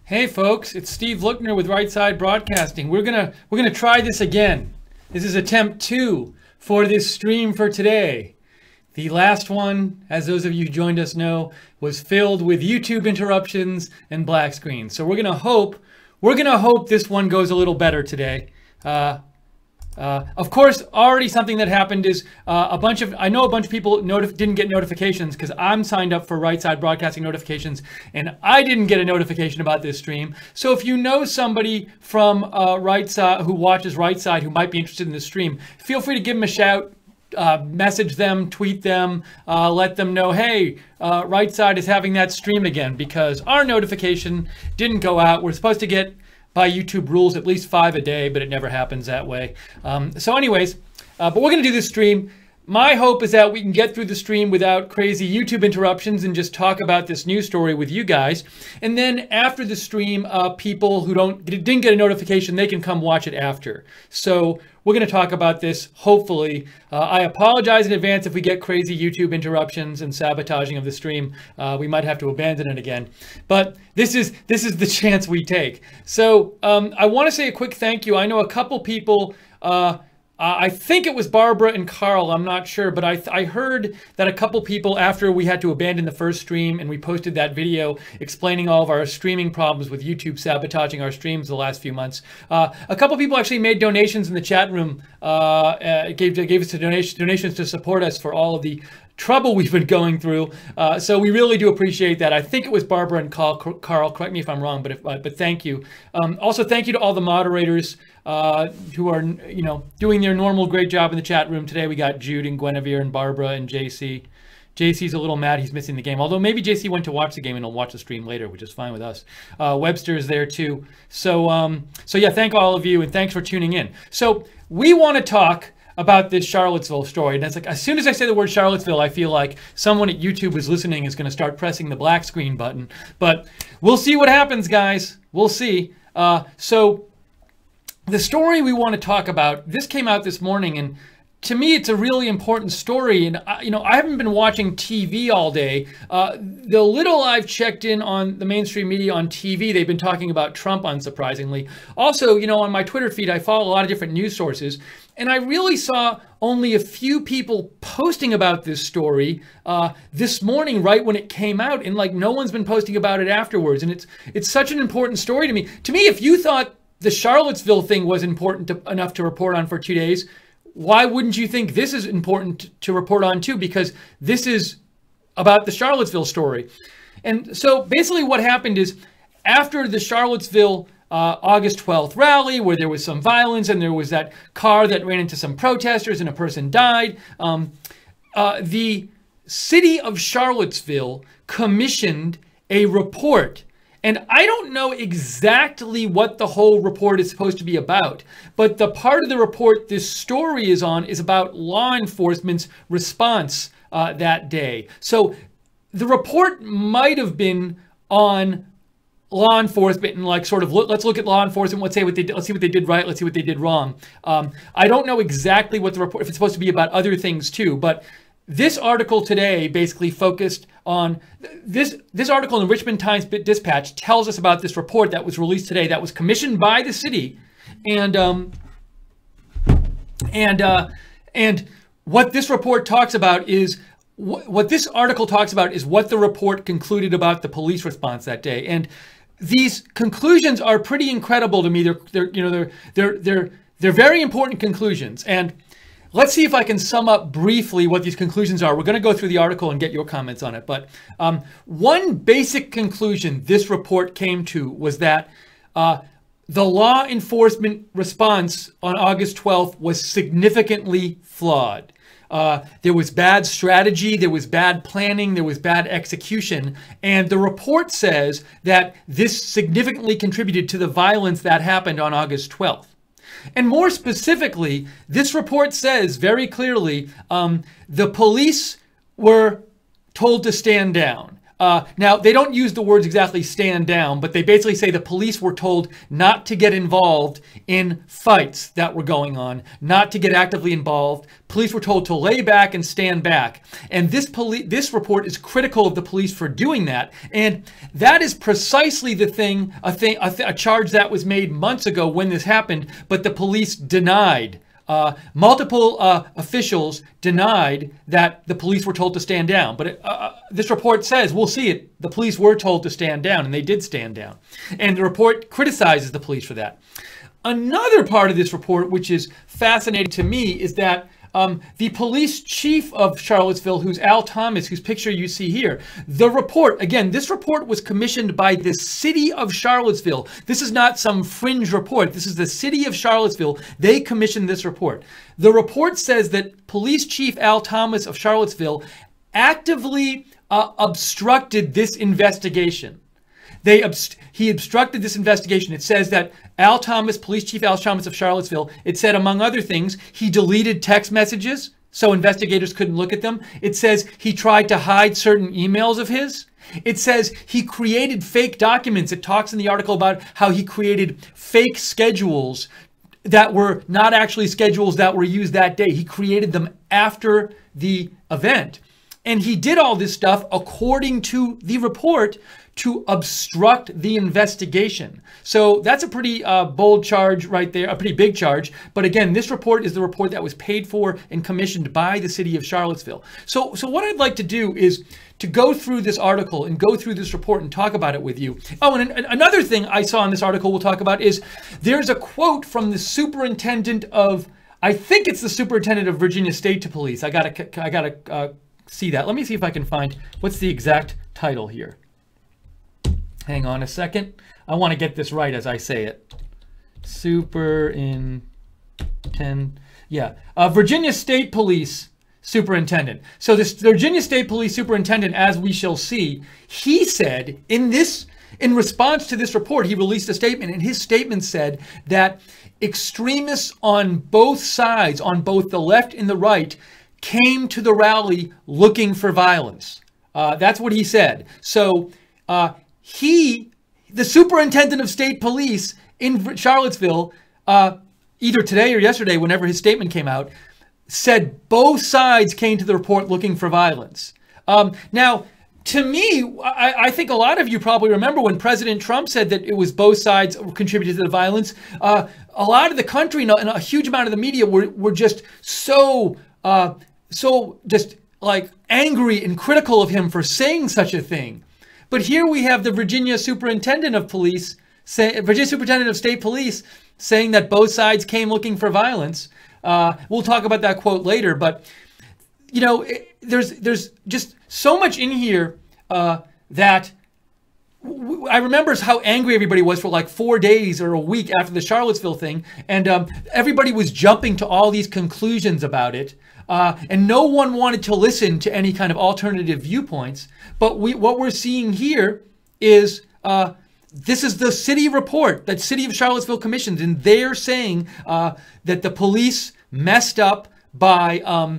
Hey folks, it's Steve Lookner with Right Side Broadcasting. We're gonna try this again. This is attempt 2 for this stream for today. The last one, as those of you who joined us know, was filled with YouTube interruptions and black screens. So we're gonna hope this one goes a little better today. Of course, already something that happened is I know a bunch of people didn't get notifications because I'm signed up for Right Side Broadcasting notifications, and I didn't get a notification about this stream. So if you know somebody from Right Side who watches Right Side who might be interested in this stream, feel free to give them a shout, message them, tweet them, let them know, hey, Right Side is having that stream again, because our notification didn't go out. We're supposed to get, by YouTube rules, at least 5 a day, but it never happens that way. So anyways, but we're gonna do this stream. My hope is that we can get through the stream without crazy YouTube interruptions and just talk about this news story with you guys. And then after the stream, people who didn't get a notification, they can come watch it after. So we're gonna talk about this, hopefully. I apologize in advance if we get crazy YouTube interruptions and sabotaging of the stream. We might have to abandon it again. But this is the chance we take. So I wanna say a quick thank you. I know a couple people, I think it was Barbara and Carl, I'm not sure, but I heard that a couple people, after we had to abandon the first stream and we posted that video explaining all of our streaming problems with YouTube sabotaging our streams the last few months, a couple people actually made donations in the chat room, gave us donations to support us for all of the trouble we've been going through. So we really do appreciate that. I think it was Barbara and Carl, correct me if I'm wrong, but thank you. Also, thank you to all the moderators who are, doing their normal great job in the chat room. Today we got Jude and Guinevere and Barbara and JC. JC's a little mad he's missing the game, although maybe JC went to watch the game and he'll watch the stream later, which is fine with us. Webster is there too. So yeah, thank all of you and thanks for tuning in. So we want to talk about this Charlottesville story. And it's like, as soon as I say the word Charlottesville, I feel like someone at YouTube who's listening is going to start pressing the black screen button. But we'll see what happens, guys. We'll see. So the story we want to talk about, this came out this morning, and to me, it's a really important story. And, I haven't been watching TV all day. The little I've checked in on the mainstream media on TV, they've been talking about Trump, unsurprisingly. Also, on my Twitter feed, I follow a lot of different news sources. And I really saw only a few people posting about this story this morning, right when it came out. And no one's been posting about it afterwards. And it's such an important story to me. To me, if you thought the Charlottesville thing was important enough to report on for 2 days, why wouldn't you think this is important to report on too? Because this is about the Charlottesville story. And so basically what happened is, after the Charlottesville August 12th rally, where there was some violence and there was that car that ran into some protesters and a person died, the city of Charlottesville commissioned a report. And I don't know exactly what the whole report is supposed to be about, but the part of the report this story is on is about law enforcement's response that day. So the report might have been on law enforcement and let's look at law enforcement, let's see what they did right, let's see what they did wrong. I don't know exactly what the report, if it's supposed to be about other things too, but this article today basically focused on this article in the Richmond Times-Dispatch tells us about this report that was released today that was commissioned by the city, and what this report talks about is what this article talks about is what the report concluded about the police response that day. And these conclusions are pretty incredible to me. They're very important conclusions. And let's see if I can sum up briefly what these conclusions are. We're going to go through the article and get your comments on it. But one basic conclusion this report came to was that the law enforcement response on August 12th was significantly flawed. There was bad strategy, there was bad planning, there was bad execution. And the report says that this significantly contributed to the violence that happened on August 12th. And more specifically, this report says very clearly the police were told to stand down. Now, they don't use the words exactly stand down, but they basically say the police were told not to get involved in fights that were going on, not to get actively involved. Police were told to lay back and stand back. And this report is critical of the police for doing that. And that is precisely a charge that was made months ago when this happened, but the police denied. Multiple officials denied that the police were told to stand down. But this report says, we'll see it, the police were told to stand down, and they did stand down. And the report criticizes the police for that. Another part of this report, which is fascinating to me, is that the police chief of Charlottesville, who's Al Thomas, whose picture you see here, the report, again, this report was commissioned by the city of Charlottesville. This is not some fringe report. This is the city of Charlottesville. They commissioned this report. The report says that Police Chief Al Thomas of Charlottesville actively obstructed this investigation. He obstructed this investigation. It says that Al Thomas, Police Chief Al Thomas of Charlottesville, it said, among other things, he deleted text messages so investigators couldn't look at them. It says he tried to hide certain emails of his. It says he created fake documents. It talks in the article about how he created fake schedules that were not actually schedules that were used that day. He created them after the event. And he did all this stuff, according to the report, to obstruct the investigation. So that's a pretty bold charge right there, a pretty big charge. But again, this report is the report that was paid for and commissioned by the city of Charlottesville. So what I'd like to do is to go through this article and go through this report and talk about it with you. Oh, and another thing I saw in this article we'll talk about is there's a quote from the superintendent of, I think it's the superintendent of Virginia State Police. I gotta see that. Let me see if I can find, what's the exact title here? Hang on a second. I want to get this right as I say it. Superintendent. Yeah. Virginia State Police Superintendent. So this Virginia State Police Superintendent, as we shall see, he said in response to this report, he released a statement, and his statement said that extremists on both sides, on both the left and the right, came to the rally looking for violence. That's what he said. So the superintendent of state police in Charlottesville, either today or yesterday, whenever his statement came out, said both sides came to the report looking for violence. Now, to me, I think a lot of you probably remember when President Trump said that it was both sides contributed to the violence. A lot of the country and a huge amount of the media were just so just like angry and critical of him for saying such a thing. But here we have the Virginia Superintendent of Police, Virginia Superintendent of State Police, saying that both sides came looking for violence. We'll talk about that quote later, but you know, there's just so much in here that I remember how angry everybody was for like 4 days or a week after the Charlottesville thing, and everybody was jumping to all these conclusions about it. And no one wanted to listen to any kind of alternative viewpoints. But what we're seeing here is this is the city report that City of Charlottesville commissioned, and they're saying that the police messed up by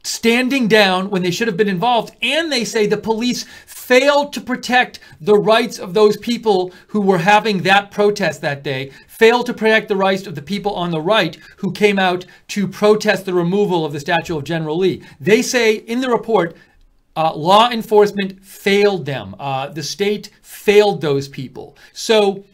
standing down when they should have been involved, and they say the police failed to protect the rights of those people who were having that protest that day, failed to protect the rights of the people on the right who came out to protest the removal of the statue of General Lee. They say in the report, law enforcement failed them. The state failed those people. So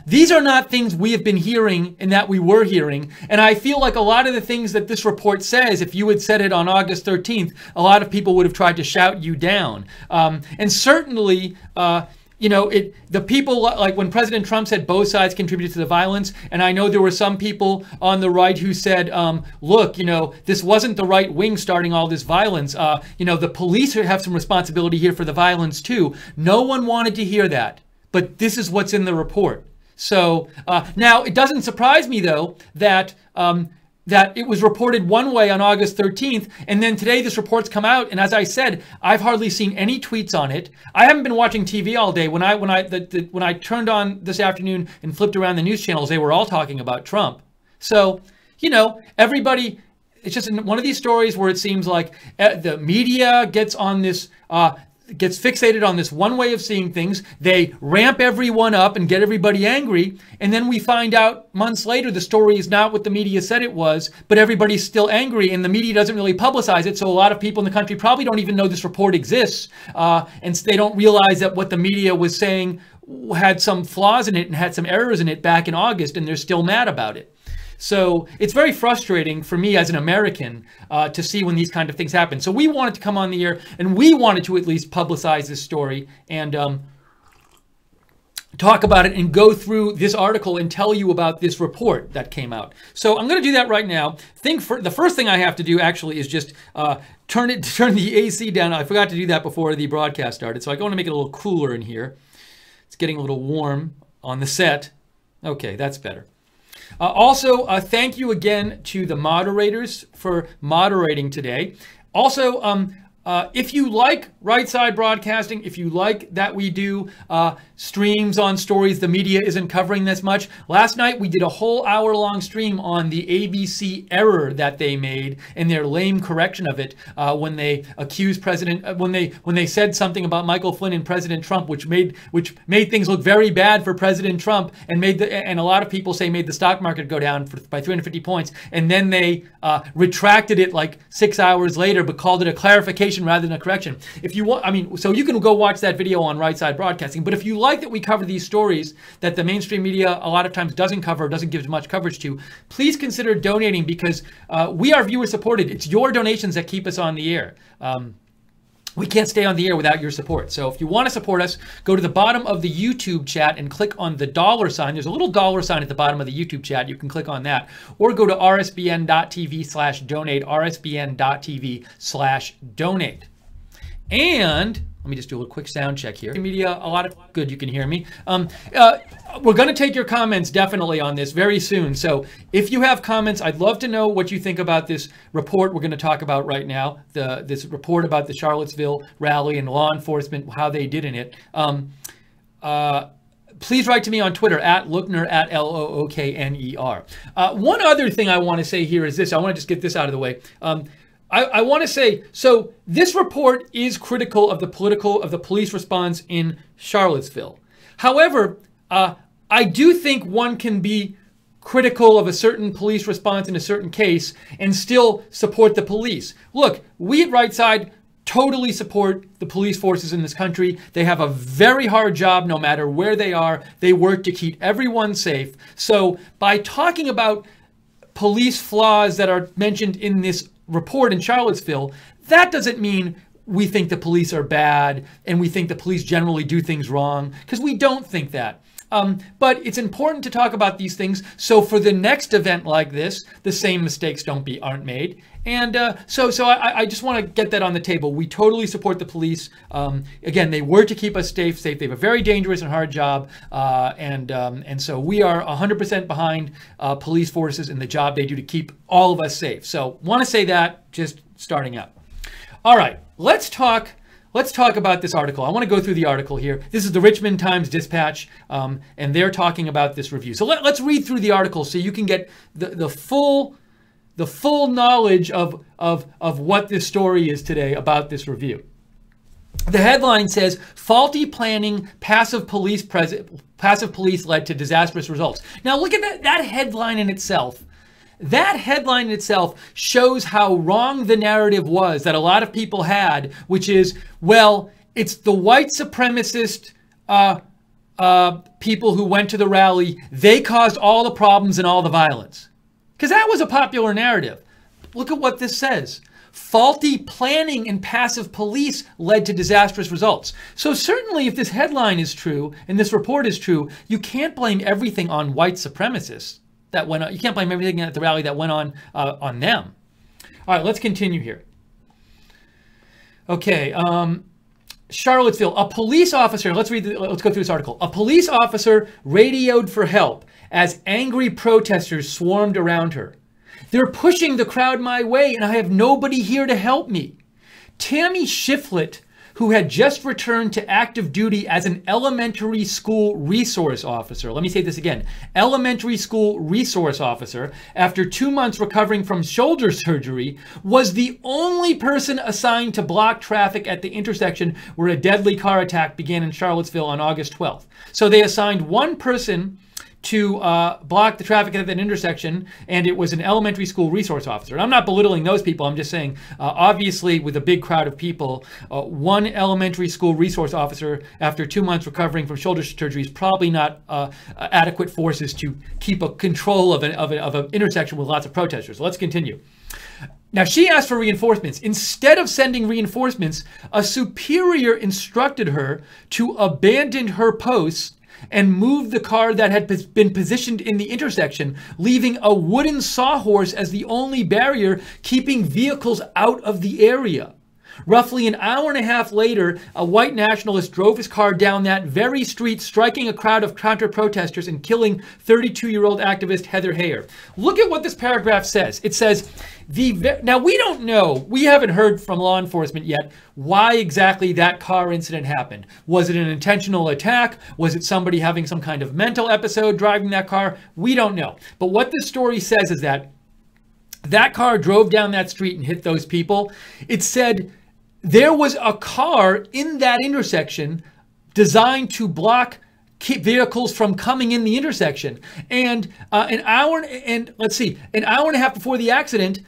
these are not things we have been hearing and that we were hearing. And I feel like a lot of the things that this report says, if you had said it on August 13th, a lot of people would have tried to shout you down. And certainly, you know, the people, like when President Trump said both sides contributed to the violence, and I know there were some people on the right who said, look, you know, this wasn't the right wing starting all this violence. You know, the police have some responsibility here for the violence too. No one wanted to hear that. But this is what's in the report. So now it doesn't surprise me, though, that that it was reported one way on August 13th, and then today this report's come out, and as I said, I've hardly seen any tweets on it. I haven't been watching TV all day. When I turned on this afternoon and flipped around the news channels, they were all talking about Trump. So, you know, everybody it's just one of these stories where it seems like the media gets on this, gets fixated on this one way of seeing things. They ramp everyone up and get everybody angry. And then we find out months later, the story is not what the media said it was, but everybody's still angry and the media doesn't really publicize it. So a lot of people in the country probably don't even know this report exists. And they don't realize that what the media was saying had some flaws in it and had some errors in it back in August, and they're still mad about it. So it's very frustrating for me as an American to see when these kind of things happen. So we wanted to come on the air and we wanted to at least publicize this story and talk about it and go through this article and tell you about this report that came out. So I'm going to do that right now. The first thing I have to do actually is just turn the AC down. I forgot to do that before the broadcast started. So I want to make it a little cooler in here. It's getting a little warm on the set. Okay, that's better. Also, thank you again to the moderators for moderating today. Also, if you like Right Side Broadcasting, if you like that we do streams on stories the media isn't covering this much, last night we did a whole hour-long stream on the ABC error that they made in their lame correction of it when they accused when they said something about Michael Flynn and President Trump, which made things look very bad for President Trump and and a lot of people say made the stock market go down by 350 points, and then they retracted it like 6 hours later, but called it a clarification rather than a correction. If you want, so you can go watch that video on Right Side Broadcasting. But if you like that we cover these stories that the mainstream media a lot of times doesn't cover, doesn't give much coverage to, please consider donating because we are viewer supported. It's your donations that keep us on the air. We can't stay on the air without your support. So if you want to support us, go to the bottom of the YouTube chat and click on the $sign. There's a little $sign at the bottom of the YouTube chat. You can click on that. Or go to rsbn.tv/donate, rsbn.tv/donate. And let me just do a quick sound check here. Media, a lot of good, you can hear me. We're going to take your comments definitely on this very soon. So if you have comments, I'd love to know what you think about this report we're going to talk about right now. This report about the Charlottesville rally and law enforcement, how they did in it. Please write to me on Twitter at Lookner, at Lookner. One other thing I want to say here is this. I want to just get this out of the way. I want to say, so this report is critical of the police response in Charlottesville. However, I do think one can be critical of a certain police response in a certain case and still support the police. Look, we at Right Side totally support the police forces in this country. They have a very hard job no matter where they are. They work to keep everyone safe. So by talking about police flaws that are mentioned in this report in Charlottesville, that doesn't mean we think the police are bad and we think the police generally do things wrong, because we don't think that. But it's important to talk about these things so for the next event like this, the same mistakes aren't made. And so I just want to get that on the table. We totally support the police. Again, they work to keep us safe. They have a very dangerous and hard job. And so we are 100% behind police forces and the job they do to keep all of us safe. So want to say that just starting out. All right, let's talk about this article. I want to go through the article here. This is the Richmond Times-Dispatch, and they're talking about this review. So let's read through the article so you can get the full knowledge of what this story is today about this review. The headline says, "Faulty planning, passive police led to disastrous results." Now look at that headline in itself. That headline itself shows how wrong the narrative was that a lot of people had, which is, well, it's the white supremacist people who went to the rally. They caused all the problems and all the violence. Because that was a popular narrative. Look at what this says. Faulty planning and passive police led to disastrous results. So certainly if this headline is true and this report is true, you can't blame everything on white supremacists. You can't blame everything at the rally that went on them. All right, let's continue here. Okay, Charlottesville, a police officer, let's go through this article. A police officer radioed for help as angry protesters swarmed around her. "They're pushing the crowd my way and I have nobody here to help me." Tammy Shiflett, who had just returned to active duty as an elementary school resource officer. Let me say this again. Elementary school resource officer, after 2 months recovering from shoulder surgery, was the only person assigned to block traffic at the intersection where a deadly car attack began in Charlottesville on August 12th. So they assigned one person to block the traffic at that intersection, and it was an elementary school resource officer. And I'm not belittling those people. I'm just saying, obviously, with a big crowd of people, one elementary school resource officer, after 2 months recovering from shoulder surgery, is probably not adequate forces to keep a control of an intersection with lots of protesters. So let's continue. Now, she asked for reinforcements. Instead of sending reinforcements, a superior instructed her to abandon her posts and move the car that had been positioned in the intersection, leaving a wooden sawhorse as the only barrier keeping vehicles out of the area. Roughly an hour and a half later, a white nationalist drove his car down that very street, striking a crowd of counter-protesters and killing 32-year-old activist Heather Heyer. Look at what this paragraph says. It says, now we don't know, we haven't heard from law enforcement yet why exactly that car incident happened. Was it an intentional attack? Was it somebody having some kind of mental episode driving that car? We don't know. But what this story says is that car drove down that street and hit those people. It said there was a car in that intersection designed to block vehicles from coming in the intersection. And an hour and a half before the accident,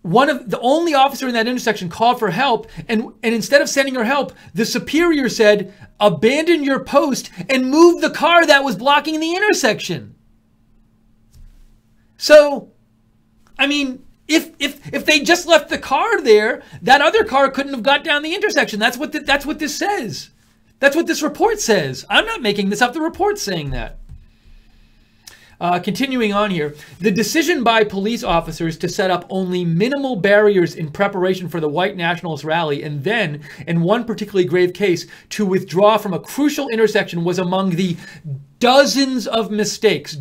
one of the only officer in that intersection called for help, and instead of sending her help, the superior said, abandon your post and move the car that was blocking the intersection. So, I mean, if they just left the car there, that other car couldn't have got down the intersection. That's what this says. That's what this report says. I'm not making this up. The report's saying that. Continuing on here, the decision by police officers to set up only minimal barriers in preparation for the white nationalist rally, and then, in one particularly grave case, to withdraw from a crucial intersection was among the dozens of mistakes,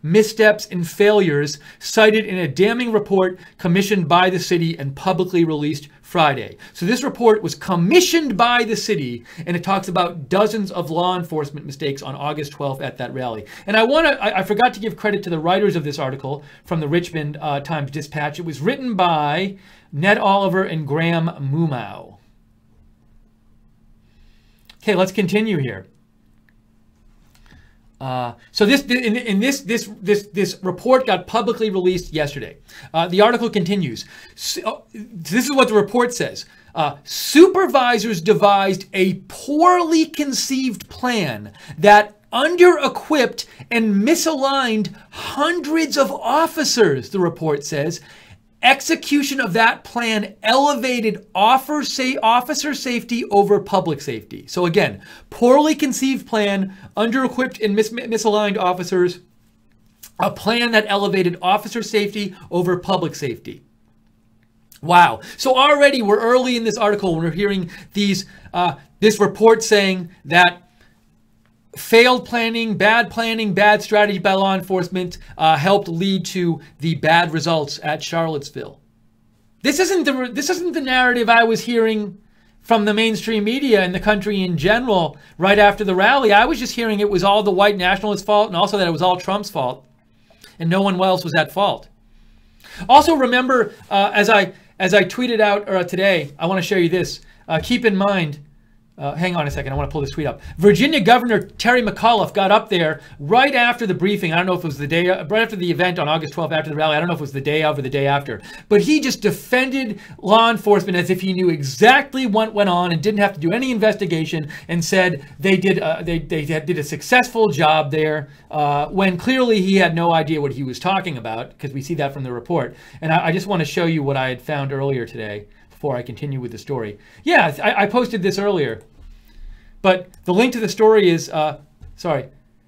missteps, and failures cited in a damning report commissioned by the city and publicly released Friday. So this report was commissioned by the city, and it talks about dozens of law enforcement mistakes on August 12th at that rally. And I forgot to give credit to the writers of this article from the Richmond Times-Dispatch. It was written by Ned Oliver and Graham Mumau. Okay, let's continue here. So this report got publicly released yesterday. The article continues. This is what the report says. Supervisors devised a poorly conceived plan that under-equipped and misaligned hundreds of officers, the report says. Execution of that plan elevated officer safety over public safety. So again, poorly conceived plan, under-equipped and misaligned officers, a plan that elevated officer safety over public safety. Wow. So already we're early in this article when we're hearing this report saying that failed planning, bad strategy by law enforcement helped lead to the bad results at Charlottesville. This isn't the narrative I was hearing from the mainstream media and the country in general right after the rally. I was just hearing it was all the white nationalists' fault, and also that it was all Trump's fault, and no one else was at fault. Also, remember, as I tweeted out today, I want to show you this. Keep in mind. Hang on a second. I want to pull this tweet up. Virginia Governor Terry McAuliffe got up there right after the briefing. I don't know if it was the day, right after the event on August 12th, after the rally. I don't know if it was the day of or the day after. But he just defended law enforcement as if he knew exactly what went on and didn't have to do any investigation, and said they did a successful job there, when clearly he had no idea what he was talking about, because we see that from the report. And I just want to show you what I had found earlier today before I continue with the story. Yeah, I posted this earlier. But the link to the story is,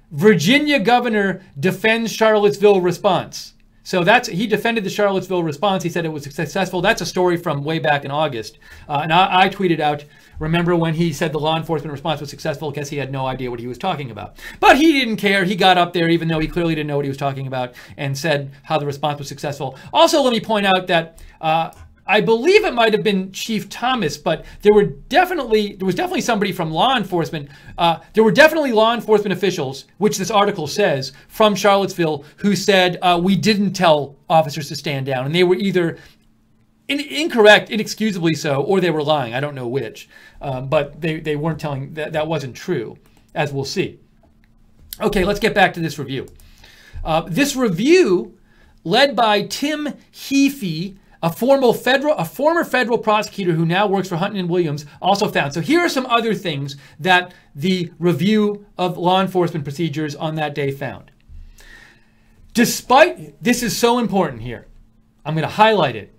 Virginia governor defends Charlottesville response. So he defended the Charlottesville response. He said it was successful. That's a story from way back in August. And I tweeted out, remember when he said the law enforcement response was successful? I guess he had no idea what he was talking about. But he didn't care. He got up there, even though he clearly didn't know what he was talking about, and said how the response was successful. Also, let me point out that I believe it might have been Chief Thomas, but there was definitely somebody from law enforcement. There were definitely law enforcement officials, which this article says, from Charlottesville, who said we didn't tell officers to stand down, and they were either incorrect, inexcusably so, or they were lying. I don't know which, but they weren't telling that wasn't true, as we'll see. Okay, let's get back to this review. This review, led by Tim Heafy, a former federal prosecutor who now works for Hunton and Williams, also found. So here are some other things that the review of law enforcement procedures on that day found. Despite, this is so important here, I'm going to highlight it.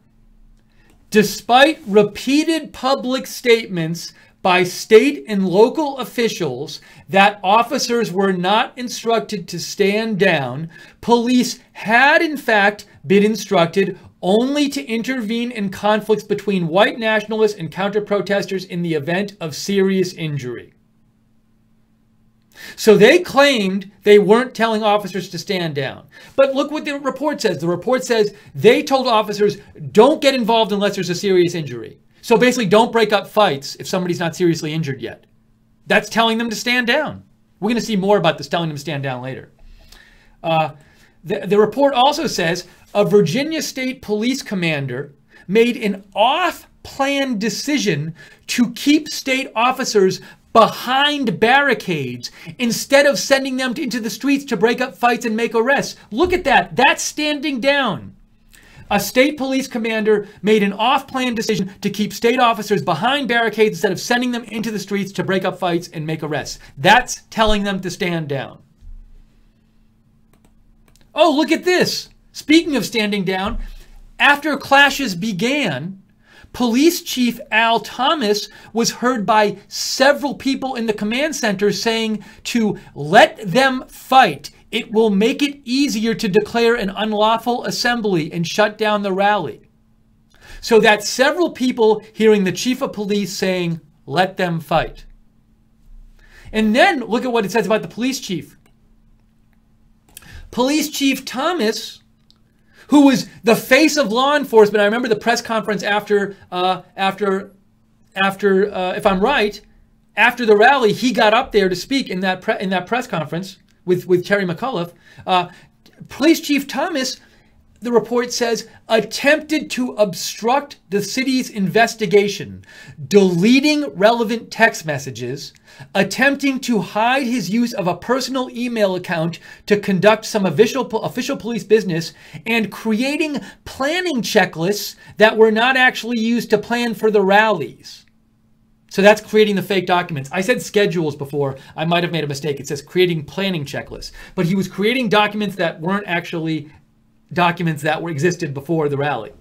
Despite repeated public statements by state and local officials that officers were not instructed to stand down, police had in fact been instructed only to intervene in conflicts between white nationalists and counter-protesters in the event of serious injury. So they claimed they weren't telling officers to stand down. But look what the report says. The report says they told officers, don't get involved unless there's a serious injury. So basically, don't break up fights if somebody's not seriously injured yet. That's telling them to stand down. We're going to see more about this telling them to stand down later. The report also says a Virginia State Police commander made an off-plan decision to keep state officers behind barricades instead of sending them into the streets to break up fights and make arrests. Look at that. That's standing down. A state police commander made an off-plan decision to keep state officers behind barricades instead of sending them into the streets to break up fights and make arrests. That's telling them to stand down. Oh, look at this. Speaking of standing down, after clashes began, Police Chief Al Thomas was heard by several people in the command center saying to let them fight. It will make it easier to declare an unlawful assembly and shut down the rally. So that's several people hearing the chief of police saying, let them fight. And then look at what it says about the police chief. Police Chief Thomas, who was the face of law enforcement. I remember the press conference after if I'm right, after the rally, he got up there to speak in that press conference with Terry McAuliffe. Police Chief Thomas, the report says, attempted to obstruct the city's investigation, deleting relevant text messages, attempting to hide his use of a personal email account to conduct some official police business, and creating planning checklists that were not actually used to plan for the rallies. So that's creating the fake documents. I said schedules before. I might have made a mistake. It says creating planning checklists. But he was creating documents that weren't actually documents that existed before the rally.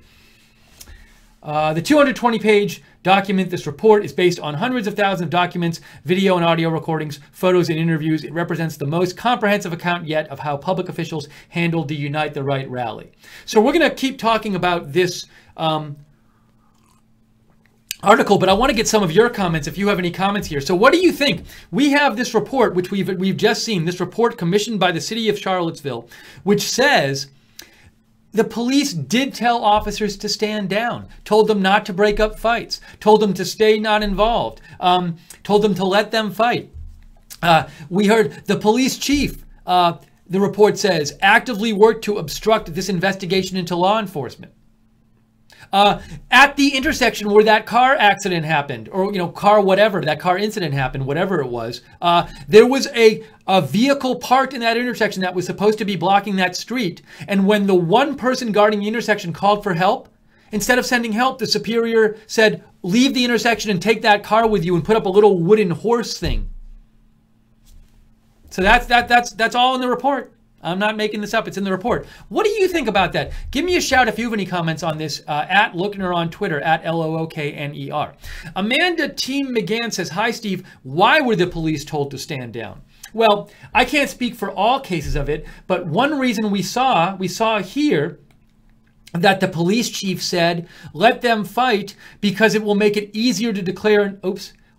The 220-page document, this report, is based on hundreds of thousands of documents, video and audio recordings, photos and interviews. It represents the most comprehensive account yet of how public officials handled the Unite the Right rally. So we're going to keep talking about this article, but I want to get some of your comments if you have any comments here. So what do you think? We have this report, which we've just seen, this report commissioned by the city of Charlottesville, which says the police did tell officers to stand down, told them not to break up fights, told them to stay not involved, told them to let them fight. We heard the police chief, the report says, actively worked to obstruct this investigation into law enforcement. At the intersection where that car accident happened, or, that car incident happened, whatever it was, there was a vehicle parked in that intersection that was supposed to be blocking that street. And when the one person guarding the intersection called for help, instead of sending help, the superior said, leave the intersection and take that car with you, and put up a little wooden horse thing. So that's all in the report. I'm not making this up. It's in the report. What do you think about that? Give me a shout if you have any comments on this at Lookner on Twitter, at Lookner. Amanda Team McGann says, hi, Steve. Why were the police told to stand down? Well, I can't speak for all cases of it, but one reason we saw here that the police chief said, let them fight because it will make it easier to declare,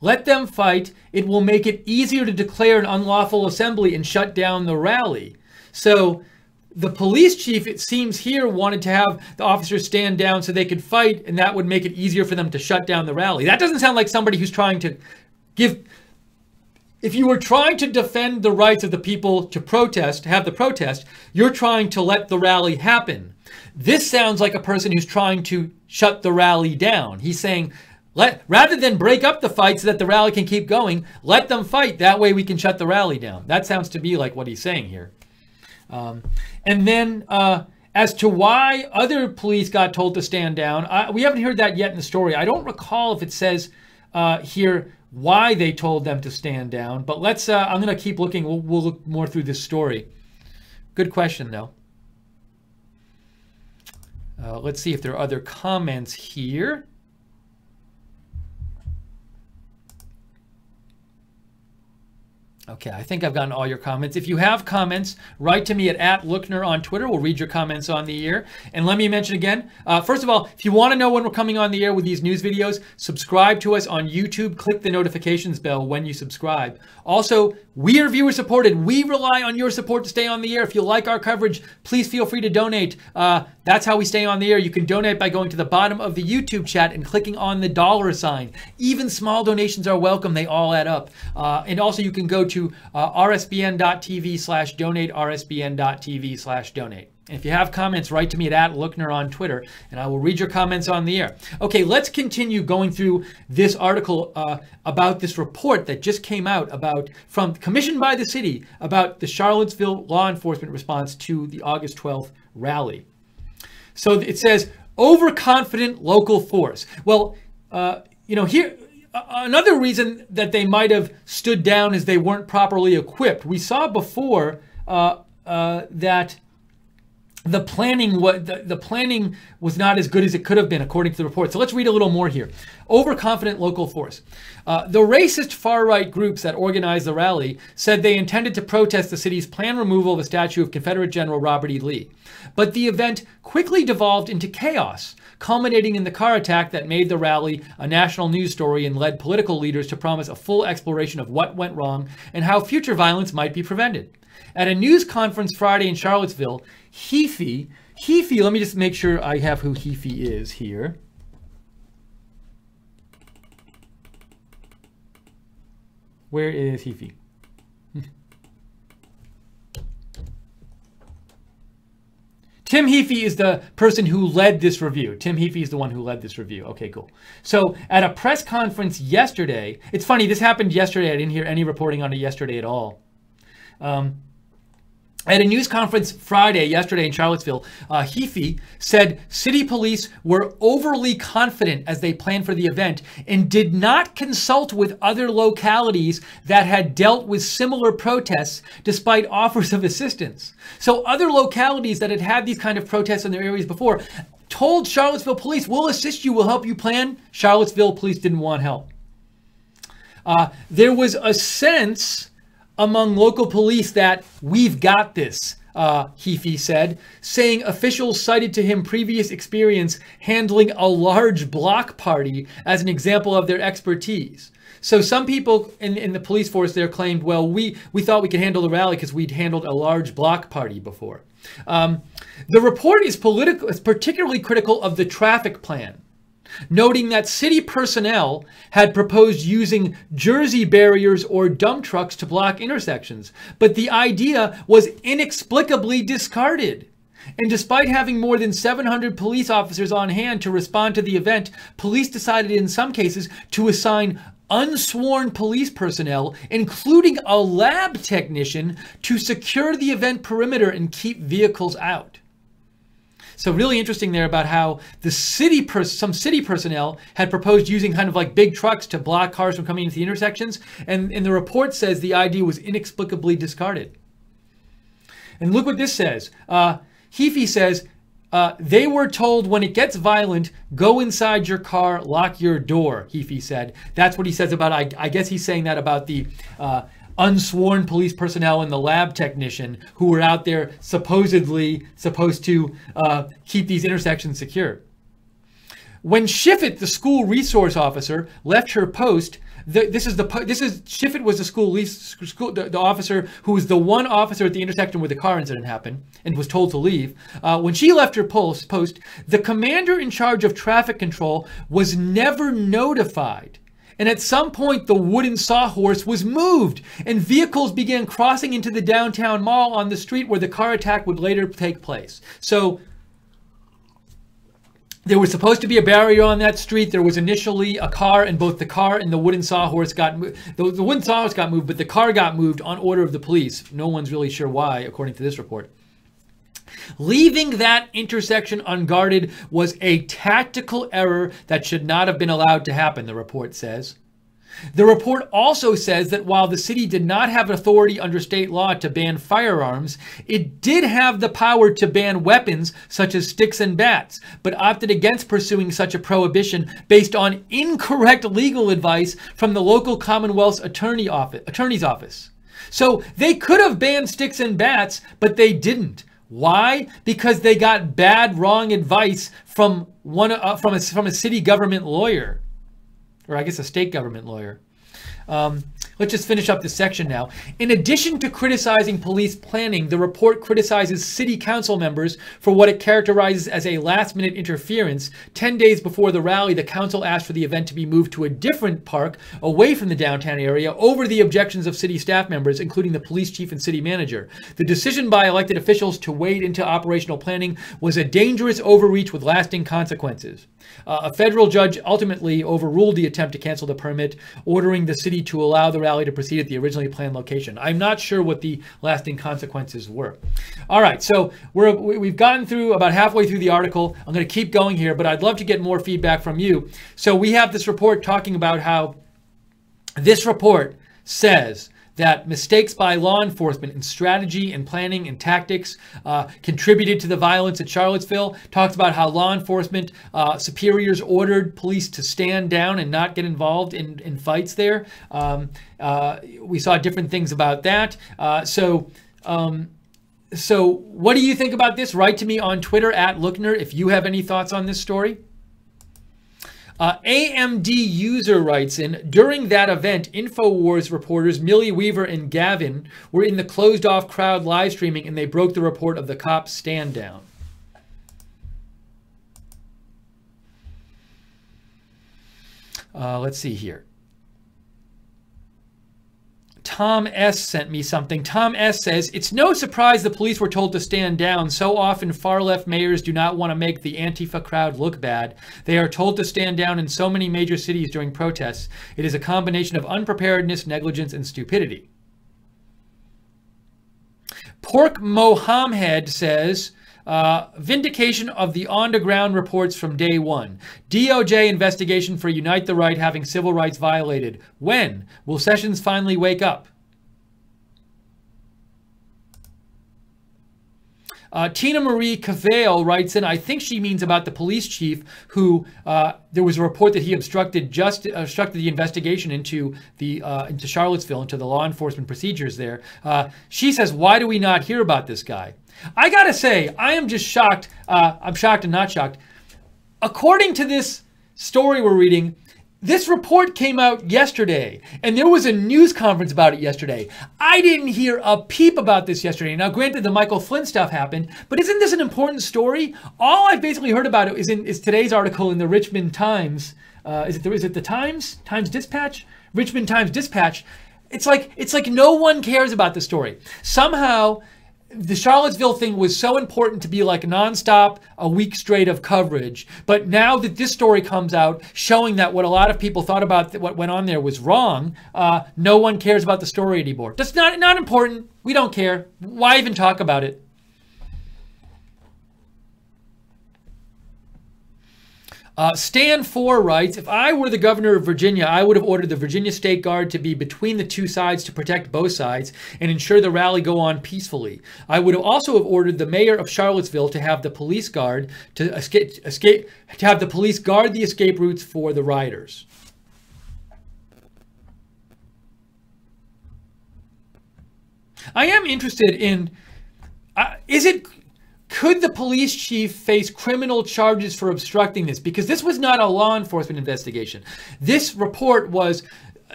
let them fight. It will make it easier to declare an unlawful assembly and shut down the rally. So the police chief, it seems here, wanted to have the officers stand down so they could fight, and that would make it easier for them to shut down the rally. That doesn't sound like somebody who's trying to give... If you were trying to defend the rights of the people to protest, to have the protest, you're trying to let the rally happen. This sounds like a person who's trying to shut the rally down. He's saying, rather than break up the fight so that the rally can keep going, let them fight. That way we can shut the rally down. That sounds to me like what he's saying here. And then as to why other police got told to stand down, we haven't heard that yet in the story. I don't recall if it says here why they told them to stand down, but let's, I'm going to keep looking. We'll look more through this story. Good question, though. Let's see if there are other comments here. Okay, I think I've gotten all your comments. If you have comments, write to me at @Lookner on Twitter. We'll read your comments on the air. And let me mention again, first of all, if you want to know when we're coming on the air with these news videos, subscribe to us on YouTube. Click the notifications bell when you subscribe. Also, we are viewer supported. We rely on your support to stay on the air. If you like our coverage, please feel free to donate. That's how we stay on the air. You can donate by going to the bottom of the YouTube chat and clicking on the $sign. Even small donations are welcome. They all add up. And also you can go to rsbn.tv/donate, rsbn.tv/donate. And if you have comments, write to me at @Lookner on Twitter, and I will read your comments on the air. Okay, let's continue going through this article about this report that just came out commissioned by the city about the Charlottesville law enforcement response to the August 12th rally. So it says, overconfident local force. Well, here, another reason that they might have stood down is they weren't properly equipped. We saw before that the planning was not as good as it could have been, according to the report. So let's read a little more here. Overconfident local force. The racist far-right groups that organized the rally said they intended to protest the city's planned removal of a statue of Confederate General Robert E. Lee. But the event quickly devolved into chaos, culminating in the car attack that made the rally a national news story and led political leaders to promise a full exploration of what went wrong and how future violence might be prevented. At a news conference Friday in Charlottesville, Heafy, let me just make sure I have who Heafy is here. Where is Heafy? Tim Heafy is the person who led this review. Tim Heafy is the one who led this review. Okay, cool. So at a press conference yesterday, it's funny, this happened yesterday. I didn't hear any reporting on it yesterday at all. At a news conference yesterday in Charlottesville, Heafy said city police were overly confident as they planned for the event and did not consult with other localities that had dealt with similar protests despite offers of assistance. So other localities that had had these kind of protests in their areas before told Charlottesville police, we'll assist you, we'll help you plan. Charlottesville police didn't want help. There was a sense among local police that we've got this, Heafy said, saying officials cited to him previous experience handling a large block party as an example of their expertise. So some people in the police force there claimed, well, we thought we could handle the rally because we'd handled a large block party before. The report is particularly critical of the traffic plan, noting that city personnel had proposed using Jersey barriers or dump trucks to block intersections, but the idea was inexplicably discarded. And despite having more than 700 police officers on hand to respond to the event, police decided in some cases to assign unsworn police personnel, including a lab technician, to secure the event perimeter and keep vehicles out. So really interesting there about how the some city personnel had proposed using kind of like big trucks to block cars from coming into the intersections. And the report says the idea was inexplicably discarded. And look what this says. Heafy says, they were told when it gets violent, go inside your car, lock your door, Heafy said. That's what he says about, I guess he's saying that about the unsworn police personnel and the lab technician who were out there supposed to keep these intersections secure. When Shiflett, the school resource officer, left her post, Shiflett was the officer who was the one officer at the intersection where the car incident happened and was told to leave. When she left her post, the commander in charge of traffic control was never notified. And at some point, the wooden sawhorse was moved, and vehicles began crossing into the downtown mall on the street where the car attack would later take place. So there was supposed to be a barrier on that street. There was initially a car, and both the car and the wooden sawhorse got moved. The wooden sawhorse got moved, but the car got moved on order of the police. No one's really sure why, according to this report. Leaving that intersection unguarded was a tactical error that should not have been allowed to happen, the report says. The report also says that while the city did not have authority under state law to ban firearms, it did have the power to ban weapons such as sticks and bats, but opted against pursuing such a prohibition based on incorrect legal advice from the local Commonwealth's attorney's office. So they could have banned sticks and bats, but they didn't. Why? Because they got bad, wrong advice from a city government lawyer, or I guess a state government lawyer. Let's just finish up this section now. In addition to criticizing police planning, the report criticizes city council members for what it characterizes as a last-minute interference. 10 days before the rally, the council asked for the event to be moved to a different park away from the downtown area over the objections of city staff members, including the police chief and city manager. The decision by elected officials to wade into operational planning was a dangerous overreach with lasting consequences. A federal judge ultimately overruled the attempt to cancel the permit, ordering the city to allow the rally to proceed at the originally planned location. I'm not sure what the lasting consequences were. All right, so we've gotten through about halfway through the article. I'm going to keep going here, but I'd love to get more feedback from you. So we have this report talking about how this report says that mistakes by law enforcement in strategy and planning and tactics contributed to the violence at Charlottesville. Talks about how law enforcement superiors ordered police to stand down and not get involved in fights there. We saw different things about that. So what do you think about this? Write to me on Twitter at Lookner if you have any thoughts on this story. AMD user writes in, during that event, InfoWars reporters Millie Weaver and Gavin were in the closed-off crowd live streaming, and they broke the report of the cops' stand down. Let's see here. Tom S. sent me something. Tom S. says, it's no surprise the police were told to stand down. So often far-left mayors do not want to make the Antifa crowd look bad. They are told to stand down in so many major cities during protests. It is a combination of unpreparedness, negligence, and stupidity. Pork Mohammed says, vindication of the on-the-ground reports from day one. DOJ investigation for Unite the Right having civil rights violated. When? Will Sessions finally wake up? Tina Marie Cavale writes in, I think she means about the police chief who, there was a report that he obstructed the investigation into Charlottesville, into the law enforcement procedures there. She says, why do we not hear about this guy? I gotta say, I am just shocked. I'm shocked and not shocked. According to this story we're reading, this report came out yesterday, and there was a news conference about it yesterday. I didn't hear a peep about this yesterday. Now, granted, the Michael Flynn stuff happened, but isn't this an important story? All I've basically heard about it is today's article in the Richmond Times. Is it the Times? Times Dispatch? Richmond Times Dispatch. It's like no one cares about the story. Somehow, the Charlottesville thing was so important to be like nonstop, a week straight of coverage. But now that this story comes out showing that what a lot of people thought about what went on there was wrong, no one cares about the story anymore. That's not important. We don't care. Why even talk about it? Stan 4 writes, if I were the governor of Virginia, I would have ordered the Virginia State Guard to be between the two sides to protect both sides and ensure the rally go on peacefully. I would also have ordered the mayor of Charlottesville to have the police guard guard the escape routes for the rioters. I am interested in, could could the police chief face criminal charges for obstructing this? Because this was not a law enforcement investigation. This report was,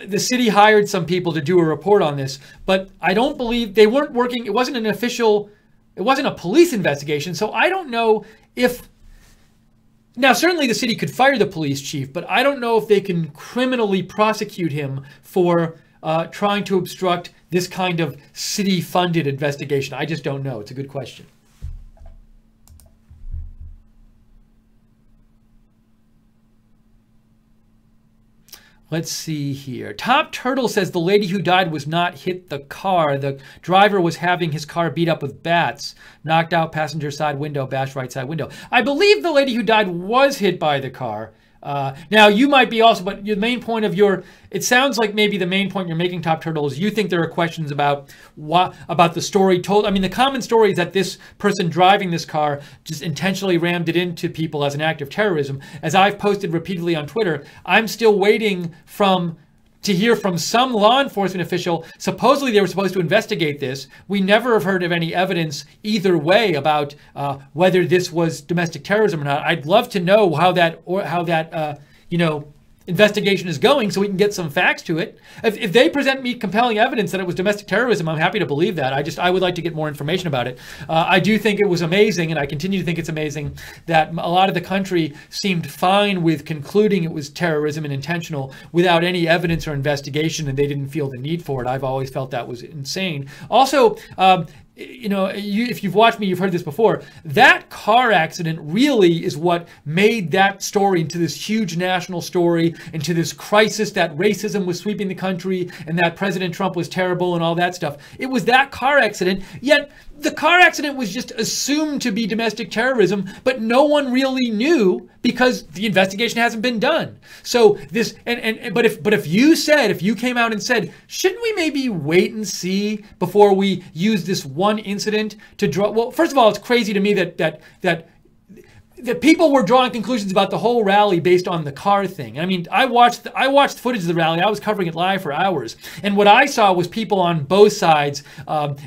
the city hired some people to do a report on this, but I don't believe they weren't working. It wasn't an official, it wasn't a police investigation. So I don't know if, now certainly the city could fire the police chief, but I don't know if they can criminally prosecute him for trying to obstruct this kind of city-funded investigation. I just don't know. It's a good question. Let's see here. Top Turtle says the lady who died was not hit the car. The driver was having his car beat up with bats. Knocked out passenger side window, bashed right side window. I believe the lady who died was hit by the car. Now you might be also, but the main point of your, it sounds like maybe the main point you're making, Top Turtle, is you think there are questions about about the story told. I mean, the common story is that this person driving this car just intentionally rammed it into people as an act of terrorism. As I've posted repeatedly on Twitter, I'm still waiting to hear from some law enforcement official. Supposedly they were supposed to investigate this. We never have heard of any evidence either way about whether this was domestic terrorism or not. I'd love to know how that investigation is going so we can get some facts to it. If they present me compelling evidence that it was domestic terrorism, I'm happy to believe that. I would like to get more information about it. I do think it was amazing, and I continue to think it's amazing, that a lot of the country seemed fine with concluding it was terrorism and intentional without any evidence or investigation, and they didn't feel the need for it. I've always felt that was insane. Also, if you've watched me, you've heard this before. That car accident really is what made that story into this huge national story, into this crisis that racism was sweeping the country and that President Trump was terrible and all that stuff. It was that car accident, yet the car accident was just assumed to be domestic terrorism, but no one really knew because the investigation hasn't been done. So this, but if you came out and said, shouldn't we maybe wait and see before we use this one incident to draw? Well, first of all, it's crazy to me that people were drawing conclusions about the whole rally based on the car thing. I mean, I watched footage of the rally. I was covering it live for hours. And what I saw was people on both sides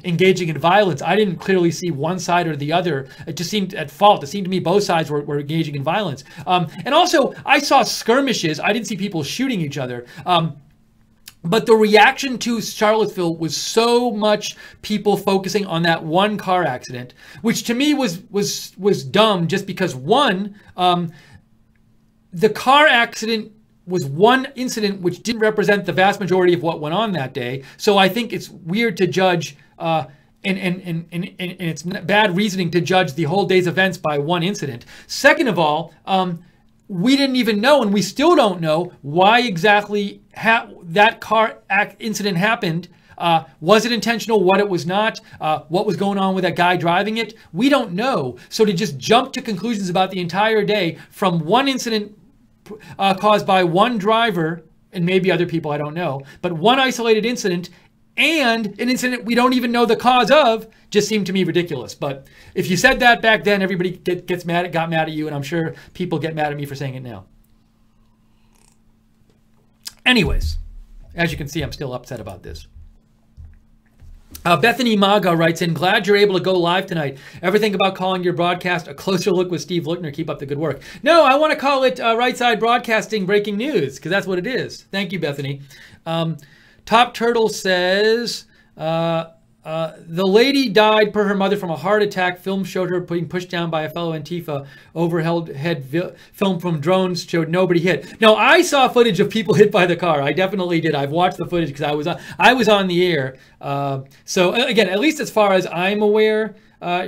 engaging in violence. I didn't clearly see one side or the other. It just seemed at fault. It seemed to me both sides were engaging in violence. And also, I saw skirmishes. I didn't see people shooting each other. But the reaction to Charlottesville was so much people focusing on that one car accident, which to me was dumb, just because one, the car accident was one incident which didn't represent the vast majority of what went on that day. So I think it's weird to judge, and it's bad reasoning to judge the whole day's events by one incident. Second of all, we didn't even know, and we still don't know, why exactly that car incident happened. Was it intentional? What it was not? What was going on with that guy driving it? We don't know. So to just jump to conclusions about the entire day from one incident caused by one driver, and maybe other people, I don't know, but one isolated incident, and an incident we don't even know the cause of, just seemed to me ridiculous. But if you said that back then, everybody got mad at you, and I'm sure people get mad at me for saying it now. Anyways, as you can see, I'm still upset about this. Bethany Maga writes in, glad you're able to go live tonight. Ever think about calling your broadcast A Closer Look with Steve Lookner? Keep up the good work. No, I want to call it Right Side Broadcasting Breaking News, because that's what it is. Thank you, Bethany. Top Turtle says, the lady died per her mother from a heart attack. Film showed her being pushed down by a fellow Antifa. Overhead film from drones showed nobody hit. No, I saw footage of people hit by the car. I definitely did. I've watched the footage because I was on the air. So again, at least as far as I'm aware,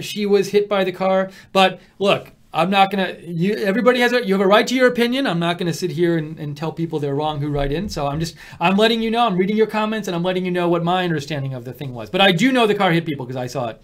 she was hit by the car. But look, I'm not gonna. Everybody you have a right to your opinion. I'm not gonna sit here and tell people they're wrong who write in. So I'm letting you know. I'm reading your comments and I'm letting you know what my understanding of the thing was. But I do know the car hit people because I saw it.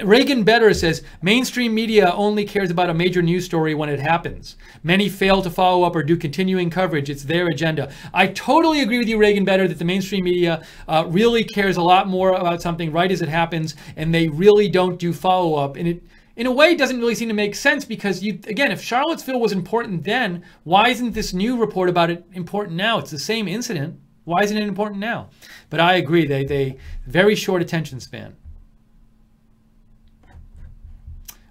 Reagan Better says mainstream media only cares about a major news story when it happens. Many fail to follow up or do continuing coverage. It's their agenda. I totally agree with you, Reagan Better, that the mainstream media really cares a lot more about something right as it happens, and they really don't do follow up. And it, in a way, doesn't really seem to make sense because, again, if Charlottesville was important then, why isn't this new report about it important now? It's the same incident. Why isn't it important now? But I agree, they very short attention span.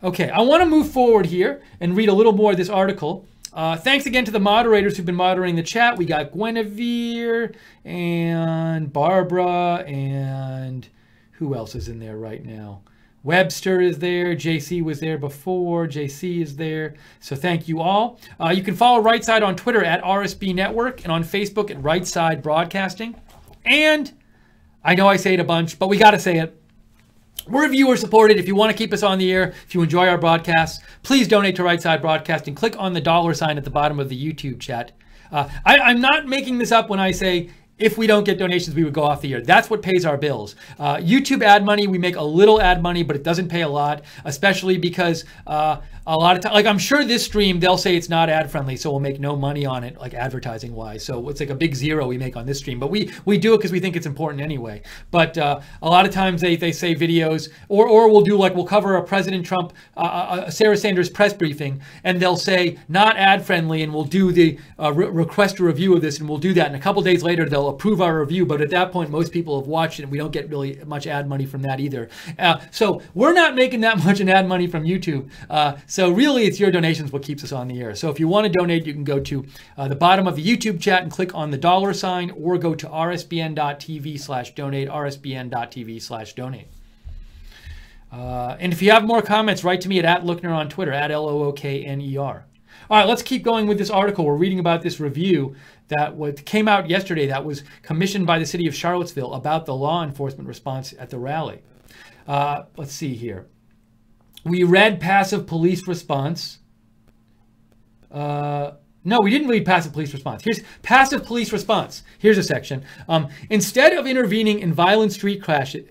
Okay, I want to move forward here and read a little more of this article. Thanks again to the moderators who've been moderating the chat. We got Guinevere and Barbara and who else is in there right now? Webster is there. JC was there before. JC is there. So thank you all. You can follow Right Side on Twitter at RSB Network and on Facebook at Right Side Broadcasting. And I know I say it a bunch, but we got to say it. We're viewer supported. If you want to keep us on the air, if you enjoy our broadcasts, please donate to Right Side Broadcasting. Click on the $ at the bottom of the YouTube chat. I'm not making this up when I say if we don't get donations, we would go off the air. That's what pays our bills. YouTube ad money, we make a little ad money, but it doesn't pay a lot, especially because a lot of time, like I'm sure this stream, they'll say it's not ad friendly, so we'll make no money on it, like advertising wise. So it's like a big zero we make on this stream, but we do it because we think it's important anyway. But a lot of times they say videos, or we'll cover a President Trump, a Sarah Sanders press briefing, and they'll say not ad friendly, and we'll do the request a review of this, and we'll do that. And a couple days later, they'll approve our review. But at that point, most people have watched it, and we don't get really much ad money from that either. So we're not making that much in ad money from YouTube. So really, it's your donations what keeps us on the air. So if you want to donate, you can go to the bottom of the YouTube chat and click on the $, or go to rsbn.tv/donate, rsbn.tv/donate. And if you have more comments, write to me at Lookner on Twitter, at LOOKNER. All right, let's keep going with this article. We're reading about this review that came out yesterday that was commissioned by the city of Charlottesville about the law enforcement response at the rally. Let's see here. We read passive police response. No, we didn't read passive police response. Here's passive police response. Here's a section. Instead of intervening in violent street clashes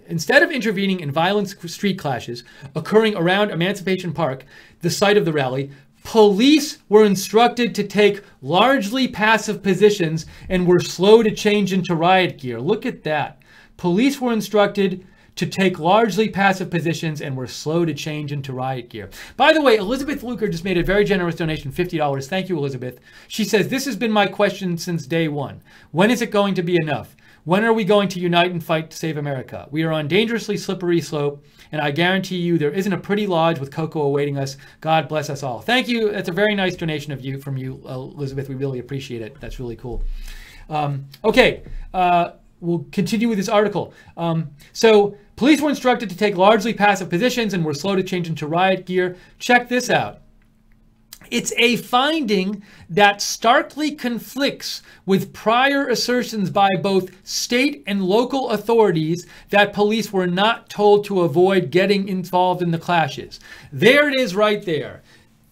occurring around Emancipation Park, the site of the rally, police were instructed to take largely passive positions and were slow to change into riot gear. Look at that. Police were instructed to take largely passive positions and were slow to change into riot gear. By the way, Elizabeth Luker just made a very generous donation, $50. Thank you, Elizabeth. She says, this has been my question since day one. When is it going to be enough? When are we going to unite and fight to save America? We are on dangerously slippery slope, and I guarantee you there isn't a pretty lodge with cocoa awaiting us. God bless us all. Thank you. That's a very nice donation from you, Elizabeth. We really appreciate it. That's really cool. Okay. We'll continue with this article. So police were instructed to take largely passive positions and were slow to change into riot gear. Check this out. It's a finding that starkly conflicts with prior assertions by both state and local authorities that police were not told to avoid getting involved in the clashes. There it is right there.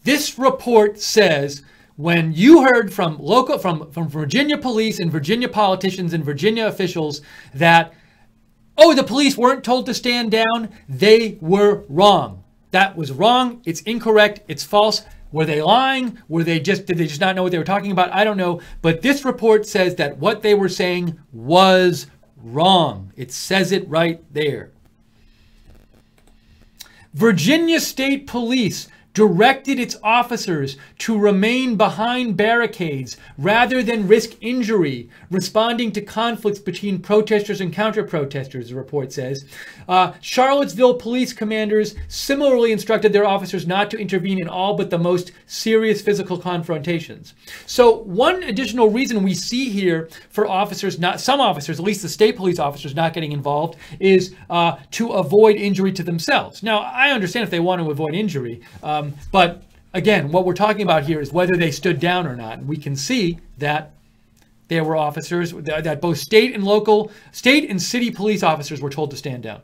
This report says when you heard from Virginia police and Virginia politicians and Virginia officials that, oh, the police weren't told to stand down, they were wrong. That was wrong. It's incorrect. It's false. Were they lying? Did they just not know what they were talking about? I don't know. But this report says that what they were saying was wrong. It says it right there. Virginia State Police directed its officers to remain behind barricades rather than risk injury, responding to conflicts between protesters and counter-protesters, the report says. Charlottesville police commanders similarly instructed their officers not to intervene in all but the most serious physical confrontations. So one additional reason we see here for some officers, at least the state police officers, not getting involved is to avoid injury to themselves. Now, I understand if they want to avoid injury, but again, what we're talking about here is whether they stood down or not. And we can see that there were officers, that both state and city police officers were told to stand down.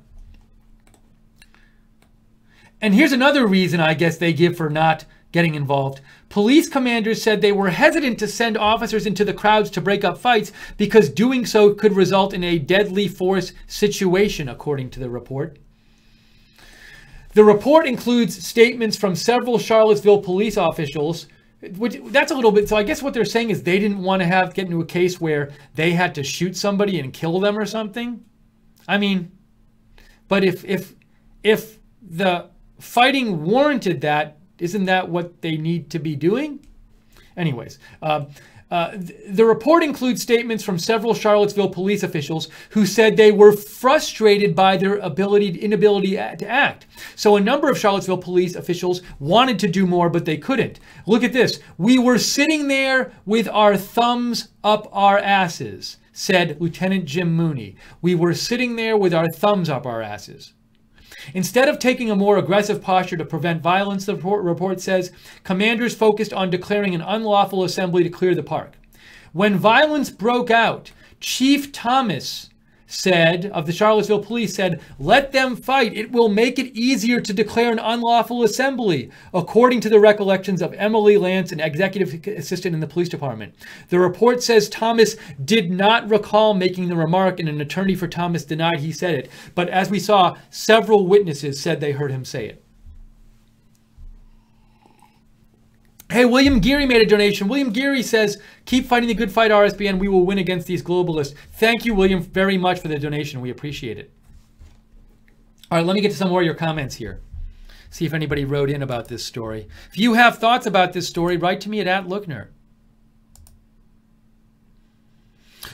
And here's another reason I guess they give for not getting involved. Police commanders said they were hesitant to send officers into the crowds to break up fights because doing so could result in a deadly force situation, according to the report. The report includes statements from several Charlottesville police officials, that's a little bit, so I guess what they're saying is they didn't want to get into a case where they had to shoot somebody and kill them or something. I mean, but if the fighting warranted that, isn't that what they need to be doing? Anyways, The report includes statements from several Charlottesville police officials who said they were frustrated by their inability to act. So a number of Charlottesville police officials wanted to do more, but they couldn't. Look at this. "We were sitting there with our thumbs up our asses," said Lieutenant Jim Mooney. "We were sitting there with our thumbs up our asses." Instead of taking a more aggressive posture to prevent violence, the report says, commanders focused on declaring an unlawful assembly to clear the park. When violence broke out, Chief Thomas of the Charlottesville police said, "Let them fight. It will make it easier to declare an unlawful assembly," according to the recollections of Emily Lance, an executive assistant in the police department. The report says Thomas did not recall making the remark, and an attorney for Thomas denied he said it. But as we saw, several witnesses said they heard him say it. Hey, William Geary made a donation. William Geary says, "Keep fighting the good fight, RSBN. We will win against these globalists." Thank you, William, very much for the donation. We appreciate it. All right, let me get to some more of your comments here. See if anybody wrote in about this story. If you have thoughts about this story, write to me at @Lookner.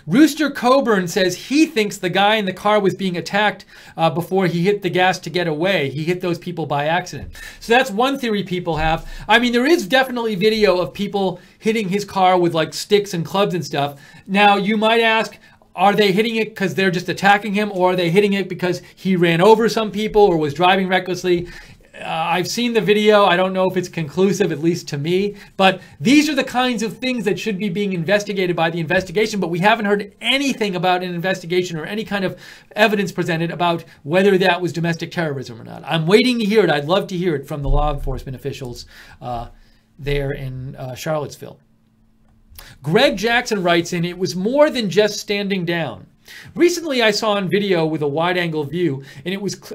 Rooster Coburn says he thinks the guy in the car was being attacked before he hit the gas to get away. He hit those people by accident. So that's one theory people have. I mean, there is definitely video of people hitting his car with like sticks and clubs and stuff. Now, you might ask, are they hitting it because they're just attacking him, or are they hitting it because he ran over some people or was driving recklessly? I've seen the video. I don't know if it's conclusive, at least to me. But these are the kinds of things that should be being investigated by the investigation. But we haven't heard anything about an investigation or any kind of evidence presented about whether that was domestic terrorism or not. I'm waiting to hear it. I'd love to hear it from the law enforcement officials there in Charlottesville. Greg Jackson writes in, "It was more than just standing down. Recently, I saw a video with a wide-angle view, and it was clear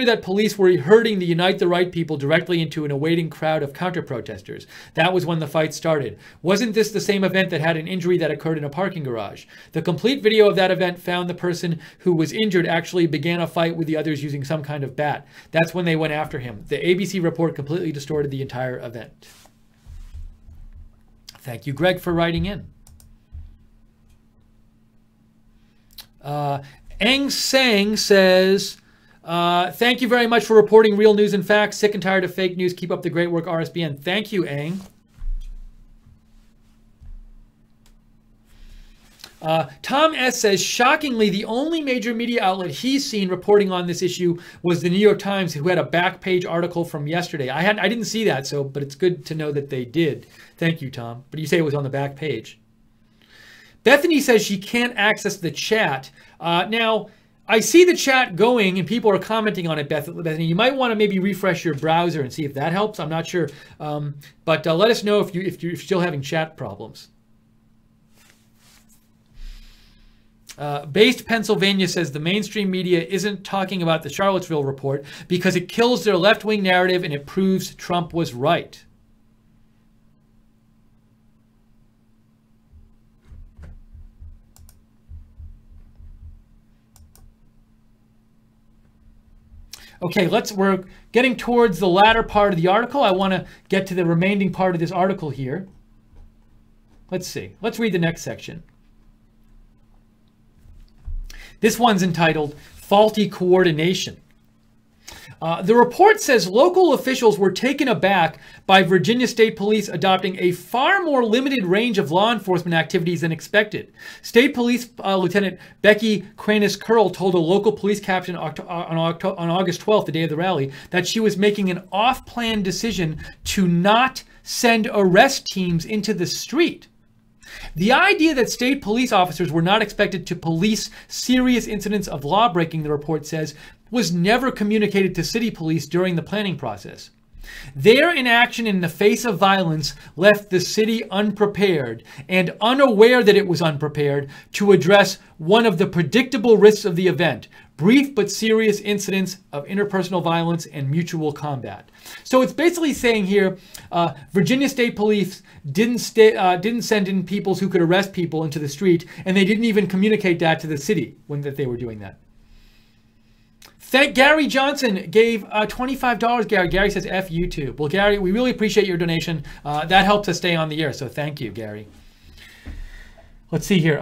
that police were herding the Unite the Right people directly into an awaiting crowd of counter-protesters. That was when the fight started. Wasn't this the same event that had an injury that occurred in a parking garage? The complete video of that event found the person who was injured actually began a fight with the others using some kind of bat. That's when they went after him. The ABC report completely distorted the entire event." Thank you, Greg, for writing in. Eng Sang says, "Thank you very much for reporting real news and facts. Sick and tired of fake news. Keep up the great work, RSBN." Thank you, Eng. Tom S. says, "Shockingly, the only major media outlet he's seen reporting on this issue was the New York Times, who had a back page article from yesterday." I didn't see that, but it's good to know that they did. Thank you, Tom. But you say it was on the back page. Bethany says she can't access the chat. Now, I see the chat going and people are commenting on it, Bethany. You might want to maybe refresh your browser and see if that helps. I'm not sure. But let us know if you're still having chat problems. Based Pennsylvania says the mainstream media isn't talking about the Charlottesville report because it kills their left-wing narrative and it proves Trump was right. Okay, we're getting towards the latter part of the article. I want to get to the remaining part of this article here. Let's see. Let's read the next section. This one's entitled Faulty Coordination. The report says local officials were taken aback by Virginia State Police adopting a far more limited range of law enforcement activities than expected. State Police Lieutenant Becky Cranis-Curl told a local police captain on August 12th, the day of the rally, that she was making an off-plan decision to not send arrest teams into the street. The idea that state police officers were not expected to police serious incidents of law breaking, the report says, was never communicated to city police during the planning process. Their inaction in the face of violence left the city unprepared and unaware that it was unprepared to address one of the predictable risks of the event, brief but serious incidents of interpersonal violence and mutual combat. So it's basically saying here, Virginia State Police didn't send in people who could arrest people into the street, and they didn't even communicate that to the city that they were doing that. Gary Johnson gave $25. Gary says, F YouTube. Well, Gary, we really appreciate your donation. That helps us stay on the air, so thank you, Gary. Let's see here.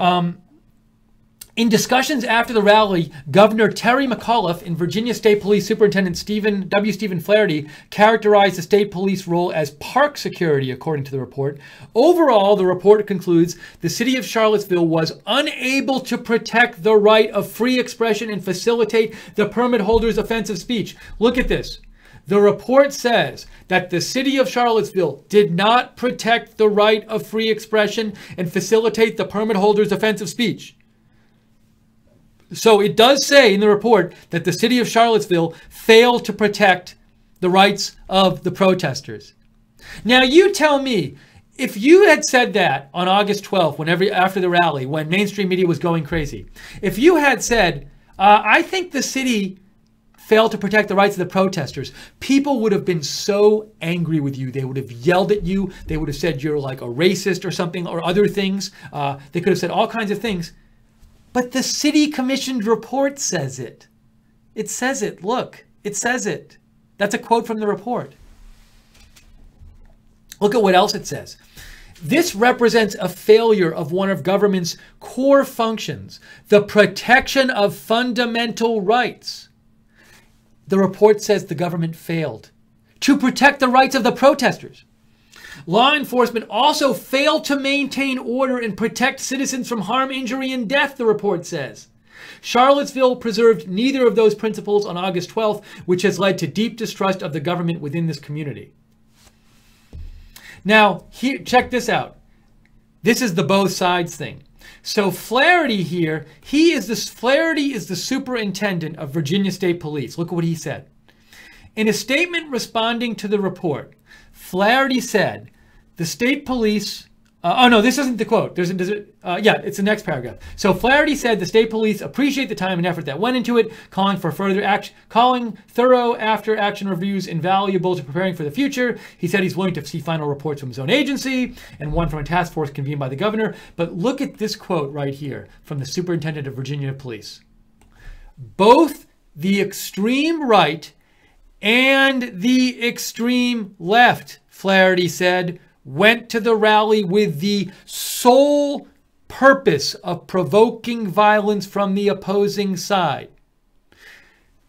In discussions after the rally, Governor Terry McAuliffe and Virginia State Police Superintendent Stephen Flaherty characterized the state police role as park security, according to the report. Overall, the report concludes the city of Charlottesville was unable to protect the right of free expression and facilitate the permit holder's offensive speech. Look at this. The report says that the city of Charlottesville did not protect the right of free expression and facilitate the permit holder's offensive speech. So it does say in the report that the city of Charlottesville failed to protect the rights of the protesters. Now you tell me, if you had said that on August 12th, after the rally, when mainstream media was going crazy, if you had said, I think the city failed to protect the rights of the protesters, people would have been so angry with you. They would have yelled at you. They would have said you're like a racist or something, or other things. They could have said all kinds of things. But the city commissioned report says it. It says it. Look, it says it. That's a quote from the report. Look at what else it says. This represents a failure of one of government's core functions, the protection of fundamental rights. The report says the government failed to protect the rights of the protesters. Law enforcement also failed to maintain order and protect citizens from harm, injury, and death, the report says. Charlottesville preserved neither of those principles on August 12th, which has led to deep distrust of the government within this community. Now, here, check this out. This is the both sides thing. So Flaherty here, Flaherty is the superintendent of Virginia State Police. Look at what he said. In a statement responding to the report, Flaherty said, the state police, oh no, this isn't the quote. It's the next paragraph. So Flaherty said the state police appreciate the time and effort that went into it, calling thorough after action reviews invaluable to preparing for the future. He said he's willing to see final reports from his own agency and one from a task force convened by the governor. But look at this quote right here from the superintendent of Virginia Police. Both the extreme right and the extreme left, Flaherty said, went to the rally with the sole purpose of provoking violence from the opposing side.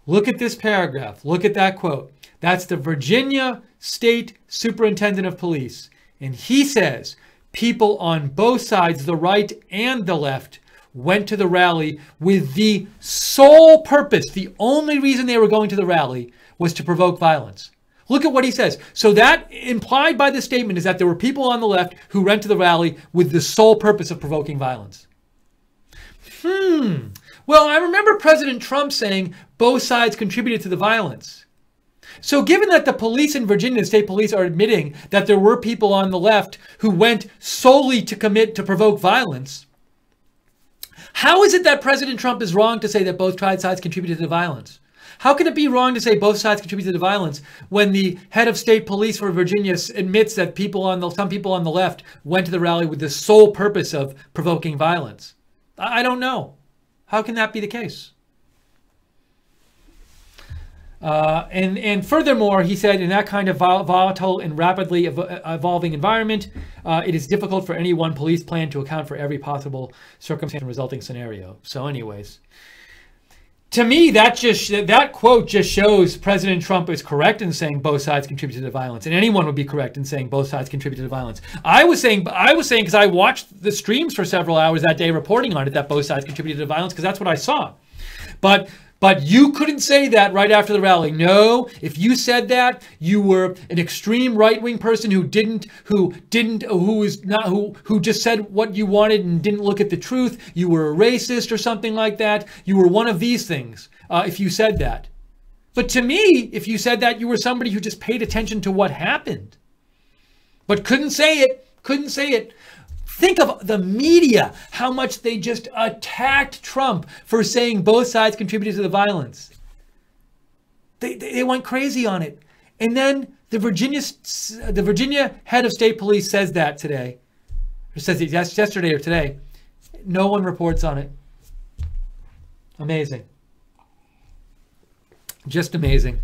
Look at this paragraph. Look at that quote. That's the Virginia State Superintendent of Police. And he says people on both sides, the right and the left, went to the rally with the sole purpose, the only reason they were going to the rally was to provoke violence. Look at what he says. So that implied by the statement is that there were people on the left who went to the rally with the sole purpose of provoking violence. Well, I remember President Trump saying both sides contributed to the violence. So given that the police in Virginia, the state police, are admitting that there were people on the left who went solely to provoke violence, how is it that President Trump is wrong to say that both sides contributed to the violence? How can it be wrong to say both sides contributed to the violence when the head of state police for Virginia admits that some people on the left went to the rally with the sole purpose of provoking violence? I don't know. How can that be the case? And furthermore, he said, in that kind of volatile and rapidly evolving environment, it is difficult for any one police plan to account for every possible circumstance and resulting scenario. So anyways, to me, that quote just shows President Trump is correct in saying both sides contributed to the violence, and anyone would be correct in saying both sides contributed to the violence. I was saying because I watched the streams for several hours that day reporting on it, that both sides contributed to the violence, because that's what I saw. But you couldn't say that right after the rally. No, if you said that, you were an extreme right-wing person who just said what you wanted and didn't look at the truth. You were a racist or something like that. You were one of these things if you said that. But to me, if you said that, you were somebody who just paid attention to what happened, but couldn't say it. Think of the media, how much they just attacked Trump for saying both sides contributed to the violence. They went crazy on it. And then the Virginia head of state police says that today, or says it yesterday or today. No one reports on it. Amazing. Just amazing.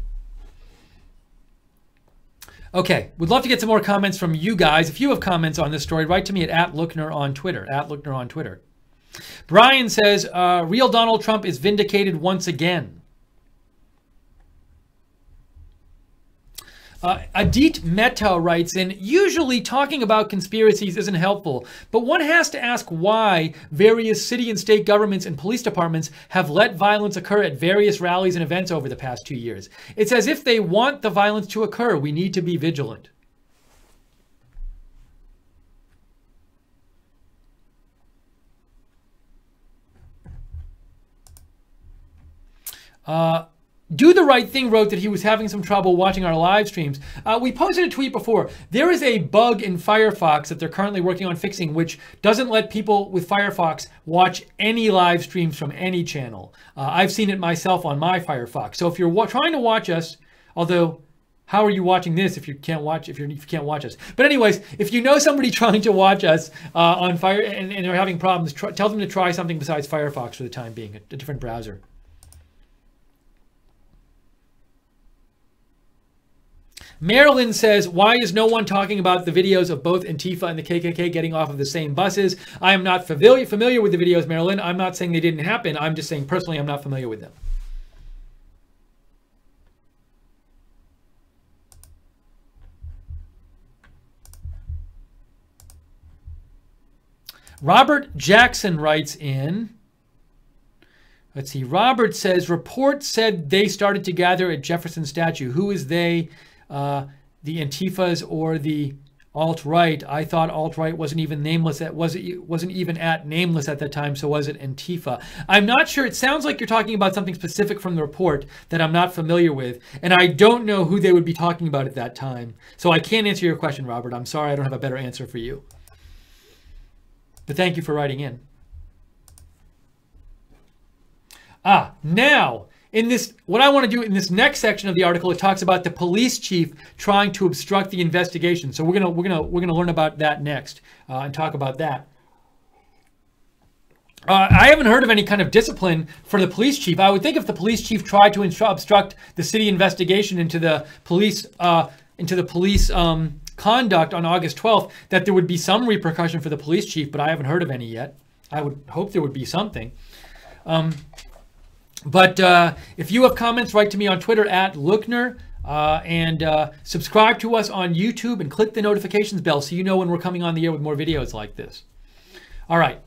Okay, we'd love to get some more comments from you guys. If you have comments on this story, write to me at Lookner on Twitter, @Lookner on Twitter. Brian says, real Donald Trump is vindicated once again. Adit Mehta writes in, usually talking about conspiracies isn't helpful, but one has to ask why various city and state governments and police departments have let violence occur at various rallies and events over the past 2 years. It's as if they want the violence to occur. We need to be vigilant. Do the Right Thing wrote that he was having some trouble watching our live streams. We posted a tweet before. There is a bug in Firefox that they're currently working on fixing, which doesn't let people with Firefox watch any live streams from any channel. I've seen it myself on my Firefox. So if you're trying to watch us, although how are you watching this if you can't watch us? But anyways, if you know somebody trying to watch us on Fire and they're having problems, tell them to try something besides Firefox for the time being, a different browser. Marilyn says, why is no one talking about the videos of both Antifa and the KKK getting off of the same buses? I am not familiar with the videos, Marilyn. I'm not saying they didn't happen. I'm just saying personally I'm not familiar with them. Robert Jackson writes in, let's see, Robert says, report said they started to gather at Jefferson statue. Who is they? The Antifas or the alt-right? I thought alt-right wasn't even nameless. That wasn't even at nameless at that time. So was it Antifa? I'm not sure. It sounds like you're talking about something specific from the report that I'm not familiar with, and I don't know who they would be talking about at that time. So I can't answer your question, Robert. I'm sorry. I don't have a better answer for you. But thank you for writing in. Now. In this, what I want to do in this next section of the article, it talks about the police chief trying to obstruct the investigation. So we're gonna learn about that next and talk about that. I haven't heard of any kind of discipline for the police chief. I would think if the police chief tried to obstruct the city investigation into the police conduct on August 12th, that there would be some repercussion for the police chief. But I haven't heard of any yet. I would hope there would be something. But if you have comments, write to me on Twitter at Lookner and subscribe to us on YouTube and click the notifications bell so you know when we're coming on the air with more videos like this. All right.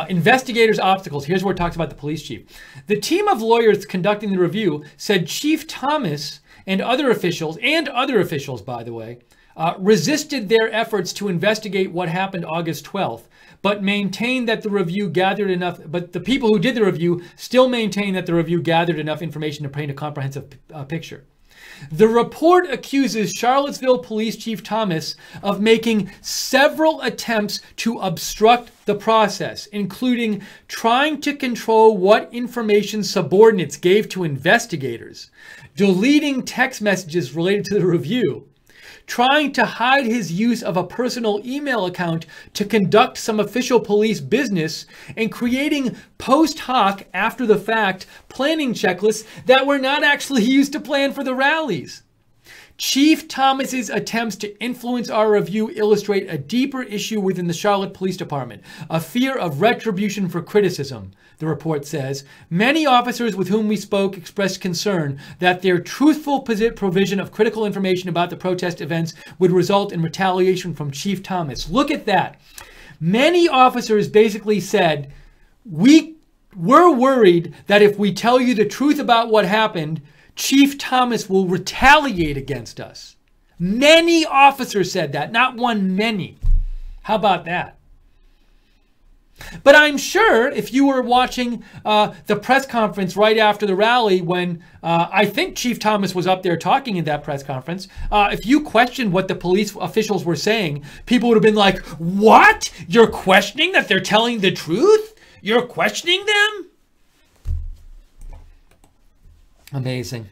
Investigators' obstacles. Here's where it talks about the police chief. The team of lawyers conducting the review said Chief Thomas and other officials, by the way, resisted their efforts to investigate what happened August 12th, but maintained that the review gathered enough, but the people who did the review still maintain that the review gathered enough information to paint a comprehensive picture. The report accuses Charlottesville Police Chief Thomas of making several attempts to obstruct the process, including trying to control what information subordinates gave to investigators, deleting text messages related to the review, trying to hide his use of a personal email account to conduct some official police business, and creating post hoc, after the fact, planning checklists that were not actually used to plan for the rallies. Chief Thomas's attempts to influence our review illustrate a deeper issue within the Charlotte Police Department, a fear of retribution for criticism. The report says, many officers with whom we spoke expressed concern that their truthful provision of critical information about the protest events would result in retaliation from Chief Thomas. Look at that. Many officers basically said, we're worried that if we tell you the truth about what happened, Chief Thomas will retaliate against us. Many officers said that, not one, many. How about that? But I'm sure if you were watching the press conference right after the rally when I think Chief Thomas was up there talking in that press conference, if you questioned what the police officials were saying, people would have been like, what? You're questioning that they're telling the truth? You're questioning them? Amazing.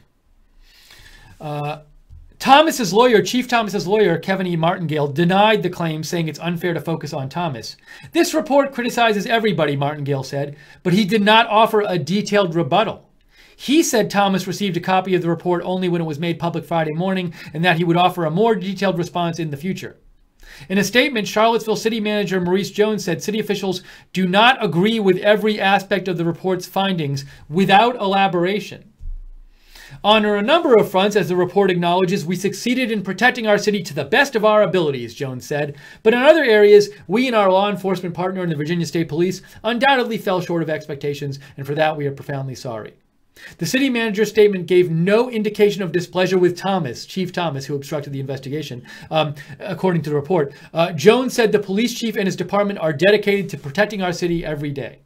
Chief Thomas's lawyer, Kevin E. Martingale, denied the claim, saying it's unfair to focus on Thomas. This report criticizes everybody, Martingale said, but he did not offer a detailed rebuttal. He said Thomas received a copy of the report only when it was made public Friday morning and that he would offer a more detailed response in the future. In a statement, Charlottesville City Manager Maurice Jones said city officials do not agree with every aspect of the report's findings without elaboration. On a number of fronts, as the report acknowledges, we succeeded in protecting our city to the best of our abilities, Jones said. But in other areas, we and our law enforcement partner in the Virginia State Police undoubtedly fell short of expectations, and for that we are profoundly sorry. The city manager's statement gave no indication of displeasure with Thomas, Chief Thomas, who obstructed the investigation, according to the report. Jones said the police chief and his department are dedicated to protecting our city every day.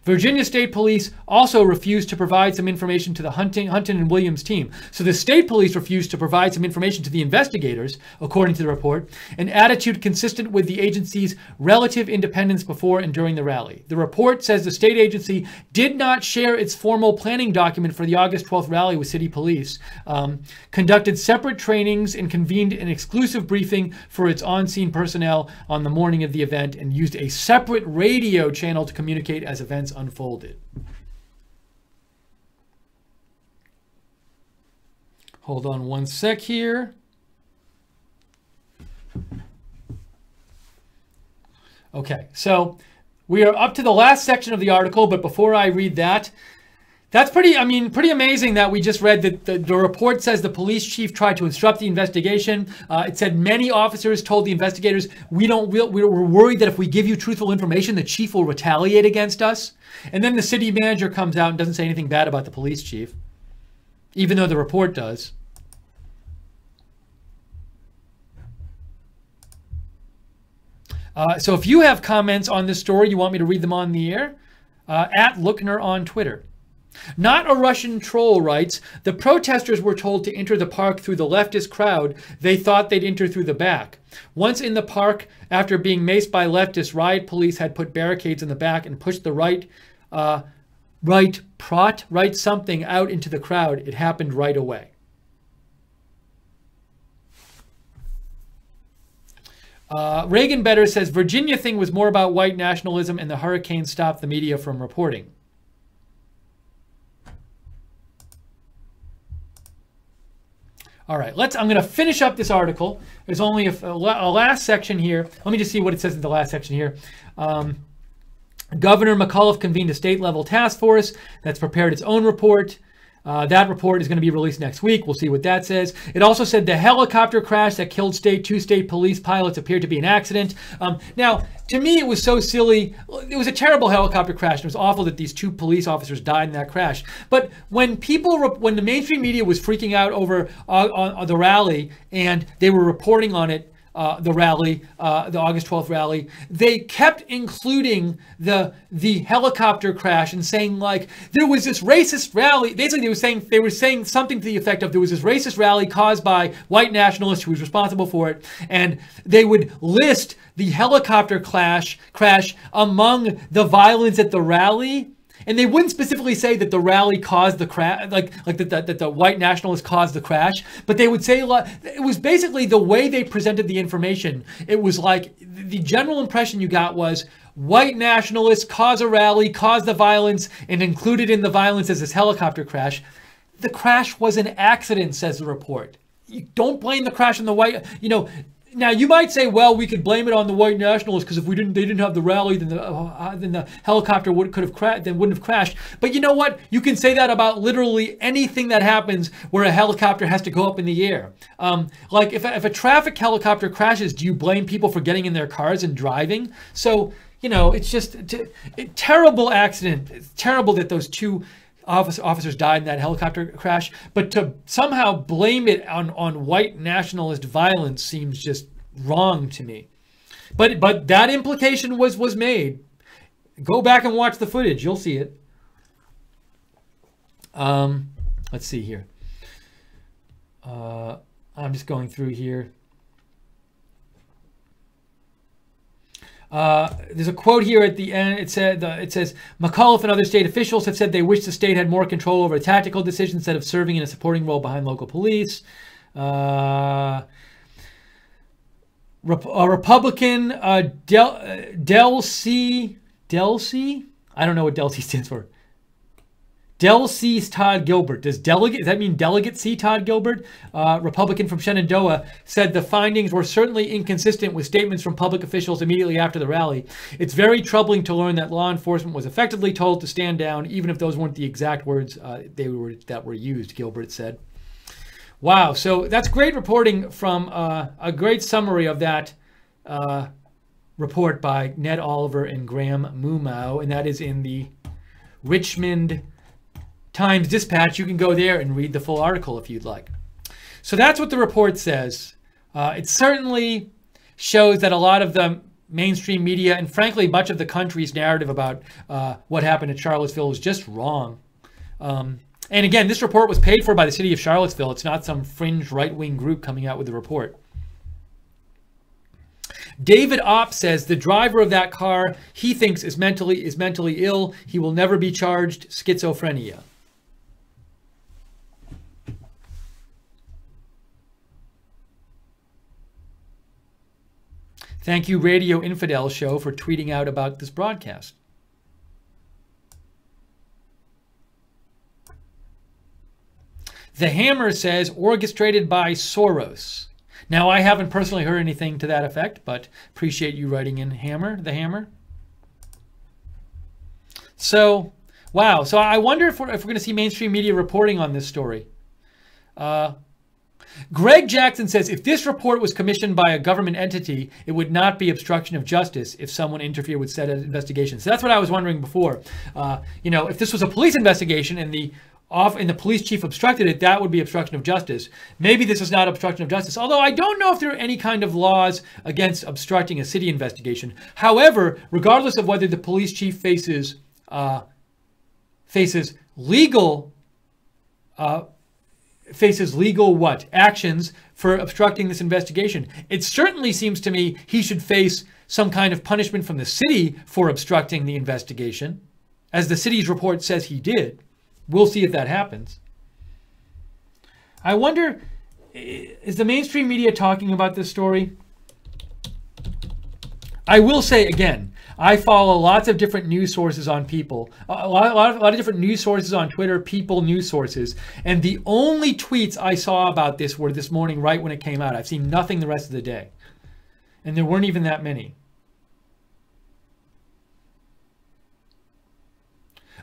Virginia State Police also refused to provide some information to the Hunton and Williams team. So the state police refused to provide some information to the investigators, according to the report, an attitude consistent with the agency's relative independence before and during the rally. The report says the state agency did not share its formal planning document for the August 12th rally with city police, conducted separate trainings and convened an exclusive briefing for its on-scene personnel on the morning of the event, and used a separate radio channel to communicate as events unfolded. Hold on one sec here. Okay, so we are up to the last section of the article, but before I read that, that's pretty amazing that we just read that the report says the police chief tried to instruct the investigation. It said many officers told the investigators, we're worried that if we give you truthful information, the chief will retaliate against us. And then the city manager comes out and doesn't say anything bad about the police chief, even though the report does. So if you have comments on this story, you want me to read them on the air, at Lookner on Twitter. Not a Russian troll writes, the protesters were told to enter the park through the leftist crowd. They thought they'd enter through the back. Once in the park, after being maced by leftists, riot police had put barricades in the back and pushed the right something out into the crowd. It happened right away. Reagan Better says, Virginia thing was more about white nationalism and the hurricane stopped the media from reporting. All right, I'm going to finish up this article. There's only a last section here. Let me just see what it says in the last section here. Governor McAuliffe convened a state-level task force that's prepared its own report. That report is going to be released next week. We'll see what that says. It also said the helicopter crash that killed two state police pilots appeared to be an accident. Now, to me, it was so silly. It was a terrible helicopter crash. It was awful that these two police officers died in that crash. But when the mainstream media was freaking out over on the rally and they were reporting on it, the August 12th rally, they kept including the helicopter crash and saying like there was this racist rally. Basically, they were saying something to the effect of there was this racist rally caused by white nationalists who was responsible for it, and they would list the helicopter crash among the violence at the rally. And they wouldn't specifically say that the rally caused the crash, like that the white nationalists caused the crash, but they would say it was basically the way they presented the information. It was like the general impression you got was white nationalists cause a rally, cause the violence, and included in the violence is this helicopter crash. The crash was an accident, says the report. You don't blame the crash on the white, Now you might say, well, we could blame it on the white nationalists because if they didn't have the rally, then the helicopter wouldn't have crashed. But you know what? You can say that about literally anything that happens where a helicopter has to go up in the air. Like if a traffic helicopter crashes, do you blame people for getting in their cars and driving? So it's just a terrible accident. It's terrible that those two officers died in that helicopter crash, but to somehow blame it on white nationalist violence seems just wrong to me. But that implication was made. Go back and watch the footage; you'll see it. Let's see here. I'm just going through here. There's a quote here at the end. It says, McAuliffe and other state officials have said they wish the state had more control over tactical decisions instead of serving in a supporting role behind local police. A Republican, Delcy, I don't know what Delcy stands for. Del C. Todd Gilbert. Does that mean Delegate C. Todd Gilbert, Republican from Shenandoah, said the findings were certainly inconsistent with statements from public officials immediately after the rally. It's very troubling to learn that law enforcement was effectively told to stand down, even if those weren't the exact words that were used, Gilbert said. Wow, so that's great reporting from a great summary of that report by Ned Oliver and Graham Mumau, and that is in the Richmond Times-Dispatch. You can go there and read the full article if you'd like. So that's what the report says. It certainly shows that a lot of the mainstream media and frankly much of the country's narrative about what happened at Charlottesville is just wrong. And again, this report was paid for by the city of Charlottesville. It's not some fringe right-wing group coming out with the report. David Opp says the driver of that car he thinks is mentally ill. He will never be charged schizophrenia. Thank you, Radio Infidel Show, for tweeting out about this broadcast. The Hammer says orchestrated by Soros. Now, I haven't personally heard anything to that effect, but appreciate you writing in Hammer, the Hammer. So, wow. So I wonder if we're going to see mainstream media reporting on this story. Greg Jackson says, if this report was commissioned by a government entity, it would not be obstruction of justice if someone interfered with said investigation. So that's what I was wondering before. If this was a police investigation and the police chief obstructed it, that would be obstruction of justice. Maybe this is not obstruction of justice, although I don't know if there are any kind of laws against obstructing a city investigation. However, regardless of whether the police chief faces legal actions for obstructing this investigation, it certainly seems to me he should face some kind of punishment from the city for obstructing the investigation, as the city's report says he did. We'll see if that happens. I wonder, is the mainstream media talking about this story? I will say again, I follow lots of different news sources on People, a lot of different news sources on Twitter, People news sources, and the only tweets I saw about this were this morning, right when it came out. I've seen nothing the rest of the day, and there weren't even that many.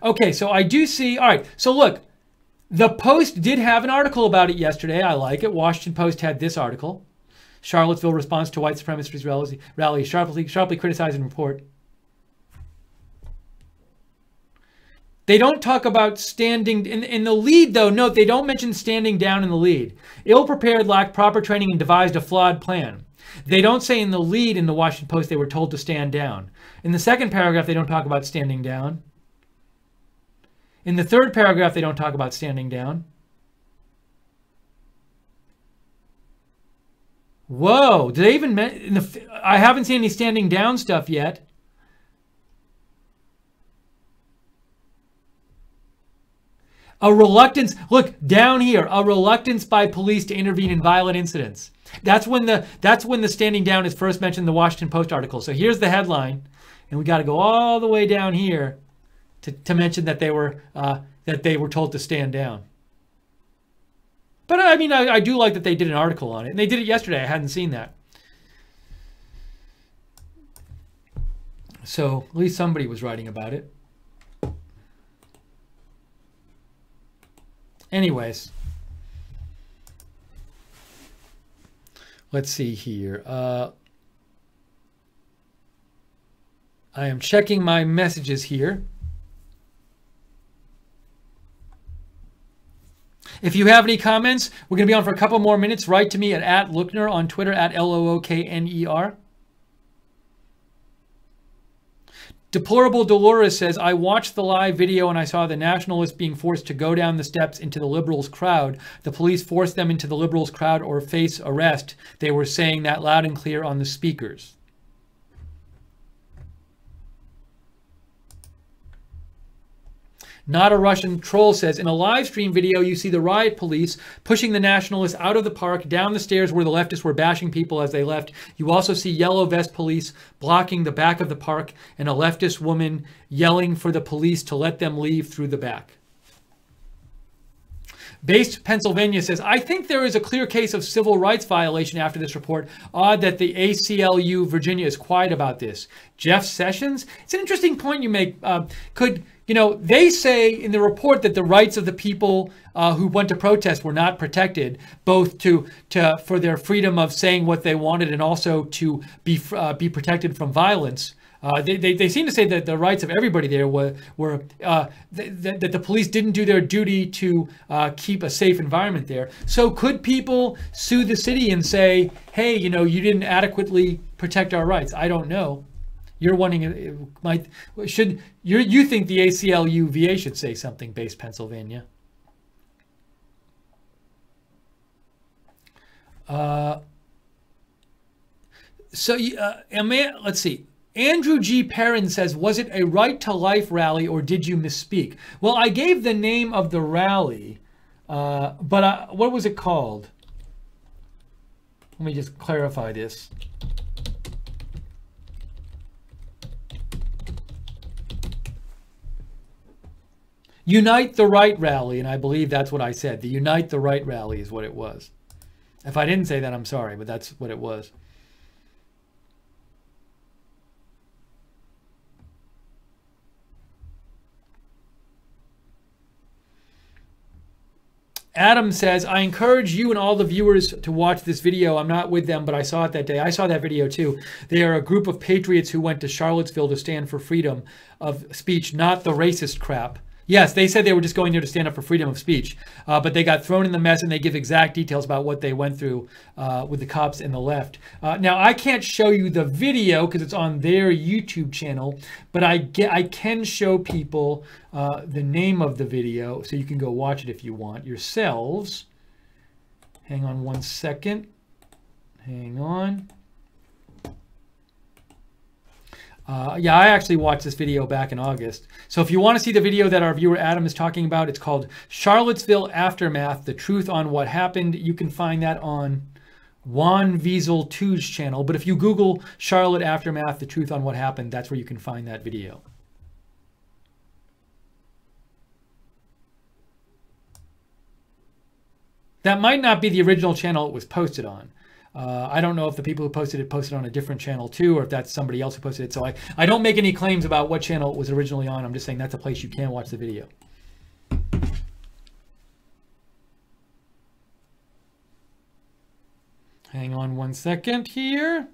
Okay, so I do see, all right, so look, the Post did have an article about it yesterday. I like it. Washington Post had this article. Charlottesville response to white supremacist rally sharply criticized and report. They don't talk about standing, in the lead though, note they don't mention standing down in the lead. Ill-prepared, lacked proper training, and devised a flawed plan. They don't say in the lead in the Washington Post they were told to stand down. In the second paragraph, they don't talk about standing down. In the third paragraph, they don't talk about standing down. Whoa, did they even I haven't seen any standing down stuff yet. A reluctance, look down here, a reluctance by police to intervene in violent incidents. That's when the standing down is first mentioned in the Washington Post article. So here's the headline, and we got to go all the way down here to mention that they were told to stand down. But I mean, I do like that they did an article on it, and they did it yesterday. I hadn't seen that. So at least somebody was writing about it. Anyways, let's see here. I am checking my messages here. If you have any comments, we're going to be on for a couple more minutes. Write to me at Lookner on Twitter, at Lookner. Deplorable Dolores says, I watched the live video and I saw the nationalists being forced to go down the steps into the liberals crowd. The police forced them into the liberals crowd or face arrest. They were saying that loud and clear on the speakers. Not a Russian Troll says, in a live stream video, you see the riot police pushing the nationalists out of the park, down the stairs where the leftists were bashing people as they left. You also see yellow vest police blocking the back of the park and a leftist woman yelling for the police to let them leave through the back. Based Pennsylvania says, I think there is a clear case of civil rights violation after this report. Odd that the ACLU Virginia is quiet about this. Jeff Sessions, it's an interesting point you make. They say in the report that the rights of the people who went to protest were not protected, both for their freedom of saying what they wanted and also to be protected from violence. They seem to say that the rights of everybody there were that the police didn't do their duty to keep a safe environment there. So could people sue the city and say, hey, you didn't adequately protect our rights? I don't know. You're wanting you think the ACLU VA should say something, Based Pennsylvania? Let's see. Andrew G. Perrin says, was it a Right to Life rally or did you misspeak? Well, I gave the name of the rally, but what was it called? Let me just clarify this. Unite the Right rally, and I believe that's what I said. The Unite the Right rally is what it was. If I didn't say that, I'm sorry, but that's what it was. Adam says, I encourage you and all the viewers to watch this video. I'm not with them, but I saw it that day. I saw that video too. They are a group of patriots who went to Charlottesville to stand for freedom of speech, not the racist crap. Yes, they said they were just going there to stand up for freedom of speech, but they got thrown in the mess, and they give exact details about what they went through with the cops and the left. Now, I can't show you the video because it's on their YouTube channel, but I can show people the name of the video, so you can go watch it if you want yourselves. Hang on one second. Hang on. Yeah, I actually watched this video back in August. So if you want to see the video that our viewer Adam is talking about, it's called Charlottesville Aftermath, The Truth on What Happened. You can find that on Juan Wiesel 2's channel. But if you Google Charlotte Aftermath, The Truth on What Happened, that's where you can find that video. That might not be the original channel it was posted on. I don't know if the people who posted it on a different channel too, or if that's somebody else who posted it. So I don't make any claims about what channel it was originally on. I'm just saying that's a place you can watch the video. Hang on one second here.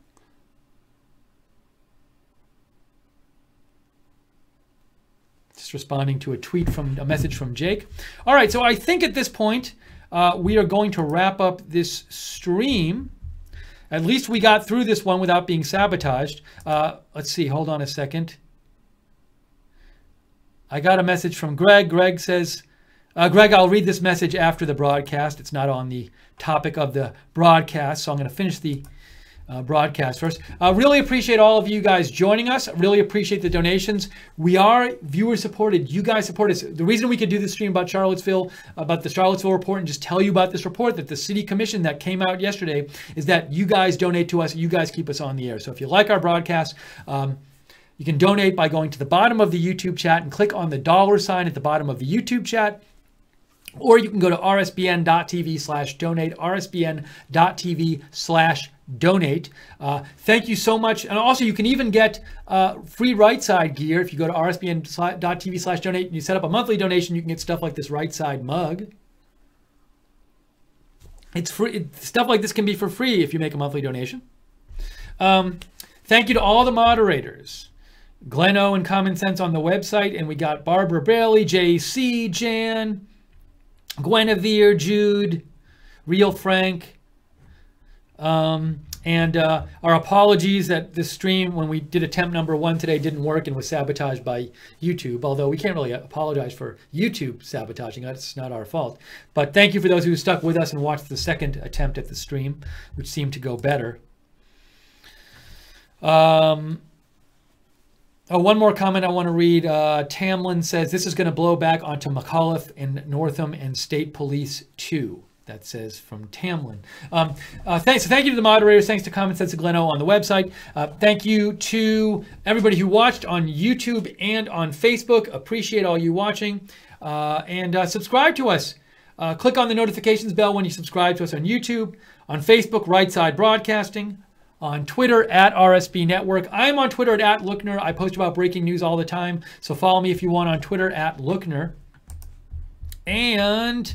Just responding to a message from Jake. All right, so I think at this point we are going to wrap up this stream. At least we got through this one without being sabotaged. Let's see, hold on a second. I got a message from Greg. Greg says, Greg, I'll read this message after the broadcast. It's not on the topic of the broadcast, so I'm going to finish the broadcast first. Really appreciate all of you guys joining us. Really appreciate the donations. We are viewer supported. You guys support us. The reason we could do this stream about Charlottesville, about the Charlottesville report, and just tell you about this report that the city commission that came out yesterday is that you guys donate to us. You guys keep us on the air. So if you like our broadcast, you can donate by going to the bottom of the YouTube chat and click on the $ at the bottom of the YouTube chat. Or you can go to rsbn.tv/donate, rsbn.tv/donate. Thank you so much. And also you can even get free right side gear. If you go to rsbn.tv/donate and you set up a monthly donation, you can get stuff like this right side mug. It's free. Stuff like this can be for free if you make a monthly donation. Thank you to all the moderators. Gleno and Common Sense on the website. And we got Barbara Bailey, JC, Jan, Guinevere, Jude, Real Frank, and our apologies that this stream, when we did attempt number 1 today, didn't work and was sabotaged by YouTube, although we can't really apologize for YouTube sabotaging us. It's not our fault. But thank you for those who stuck with us and watched the second attempt at the stream, which seemed to go better. Oh, one more comment I want to read. Tamlin says, this is going to blow back onto McAuliffe and Northam and State Police too. That says from Tamlin. Thank you to the moderators. Thanks to Common Sense and Gleno on the website. Thank you to everybody who watched on YouTube and on Facebook. Appreciate all you watching. And subscribe to us. Click on the notifications bell when you subscribe to us on YouTube, on Facebook, Right Side Broadcasting, on Twitter at RSB Network. I'm on Twitter at Lookner. I post about breaking news all the time, so follow me if you want on Twitter at Lookner. And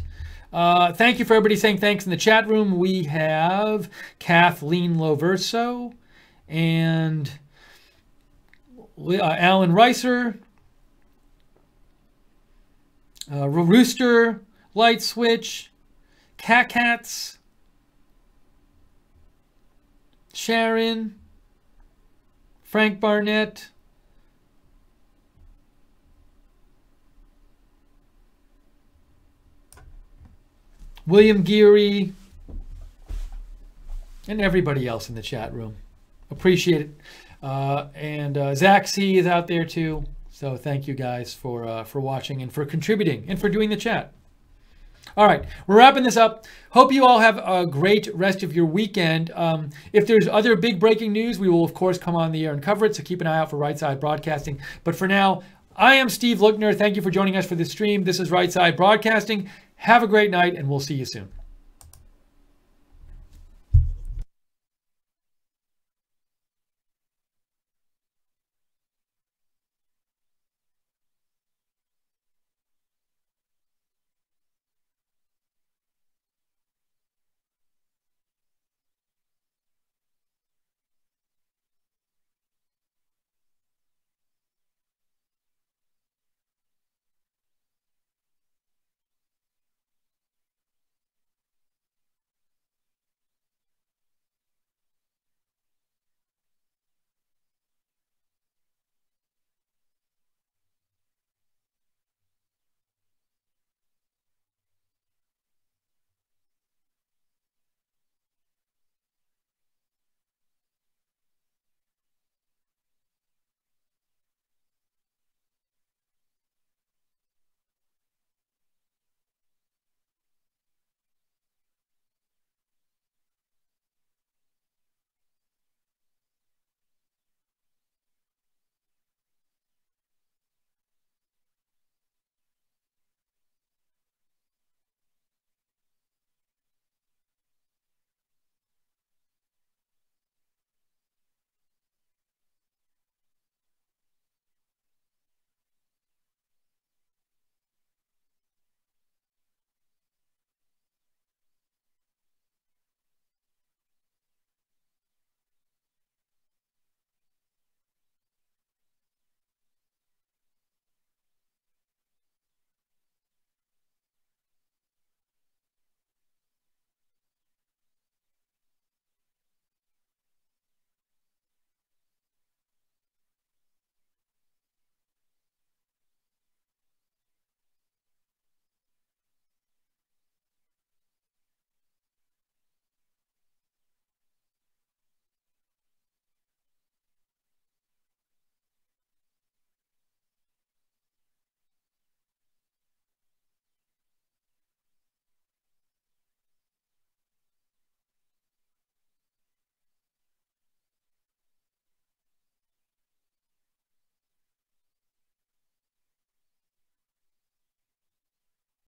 thank you for everybody saying thanks in the chat room. We have Kathleen Loverso and Alan Reiser, Rooster, Light Switch, Cats, Sharon, Frank Barnett, William Geary, and everybody else in the chat room. Appreciate it. And Zach C is out there too. So thank you guys for watching and for contributing and for doing the chat. All right, we're wrapping this up. Hope you all have a great rest of your weekend. If there's other big breaking news, we will, of course, come on the air and cover it. So keep an eye out for Right Side Broadcasting. But for now, I am Steve Lookner. Thank you for joining us for this stream. This is Right Side Broadcasting. Have a great night, and we'll see you soon.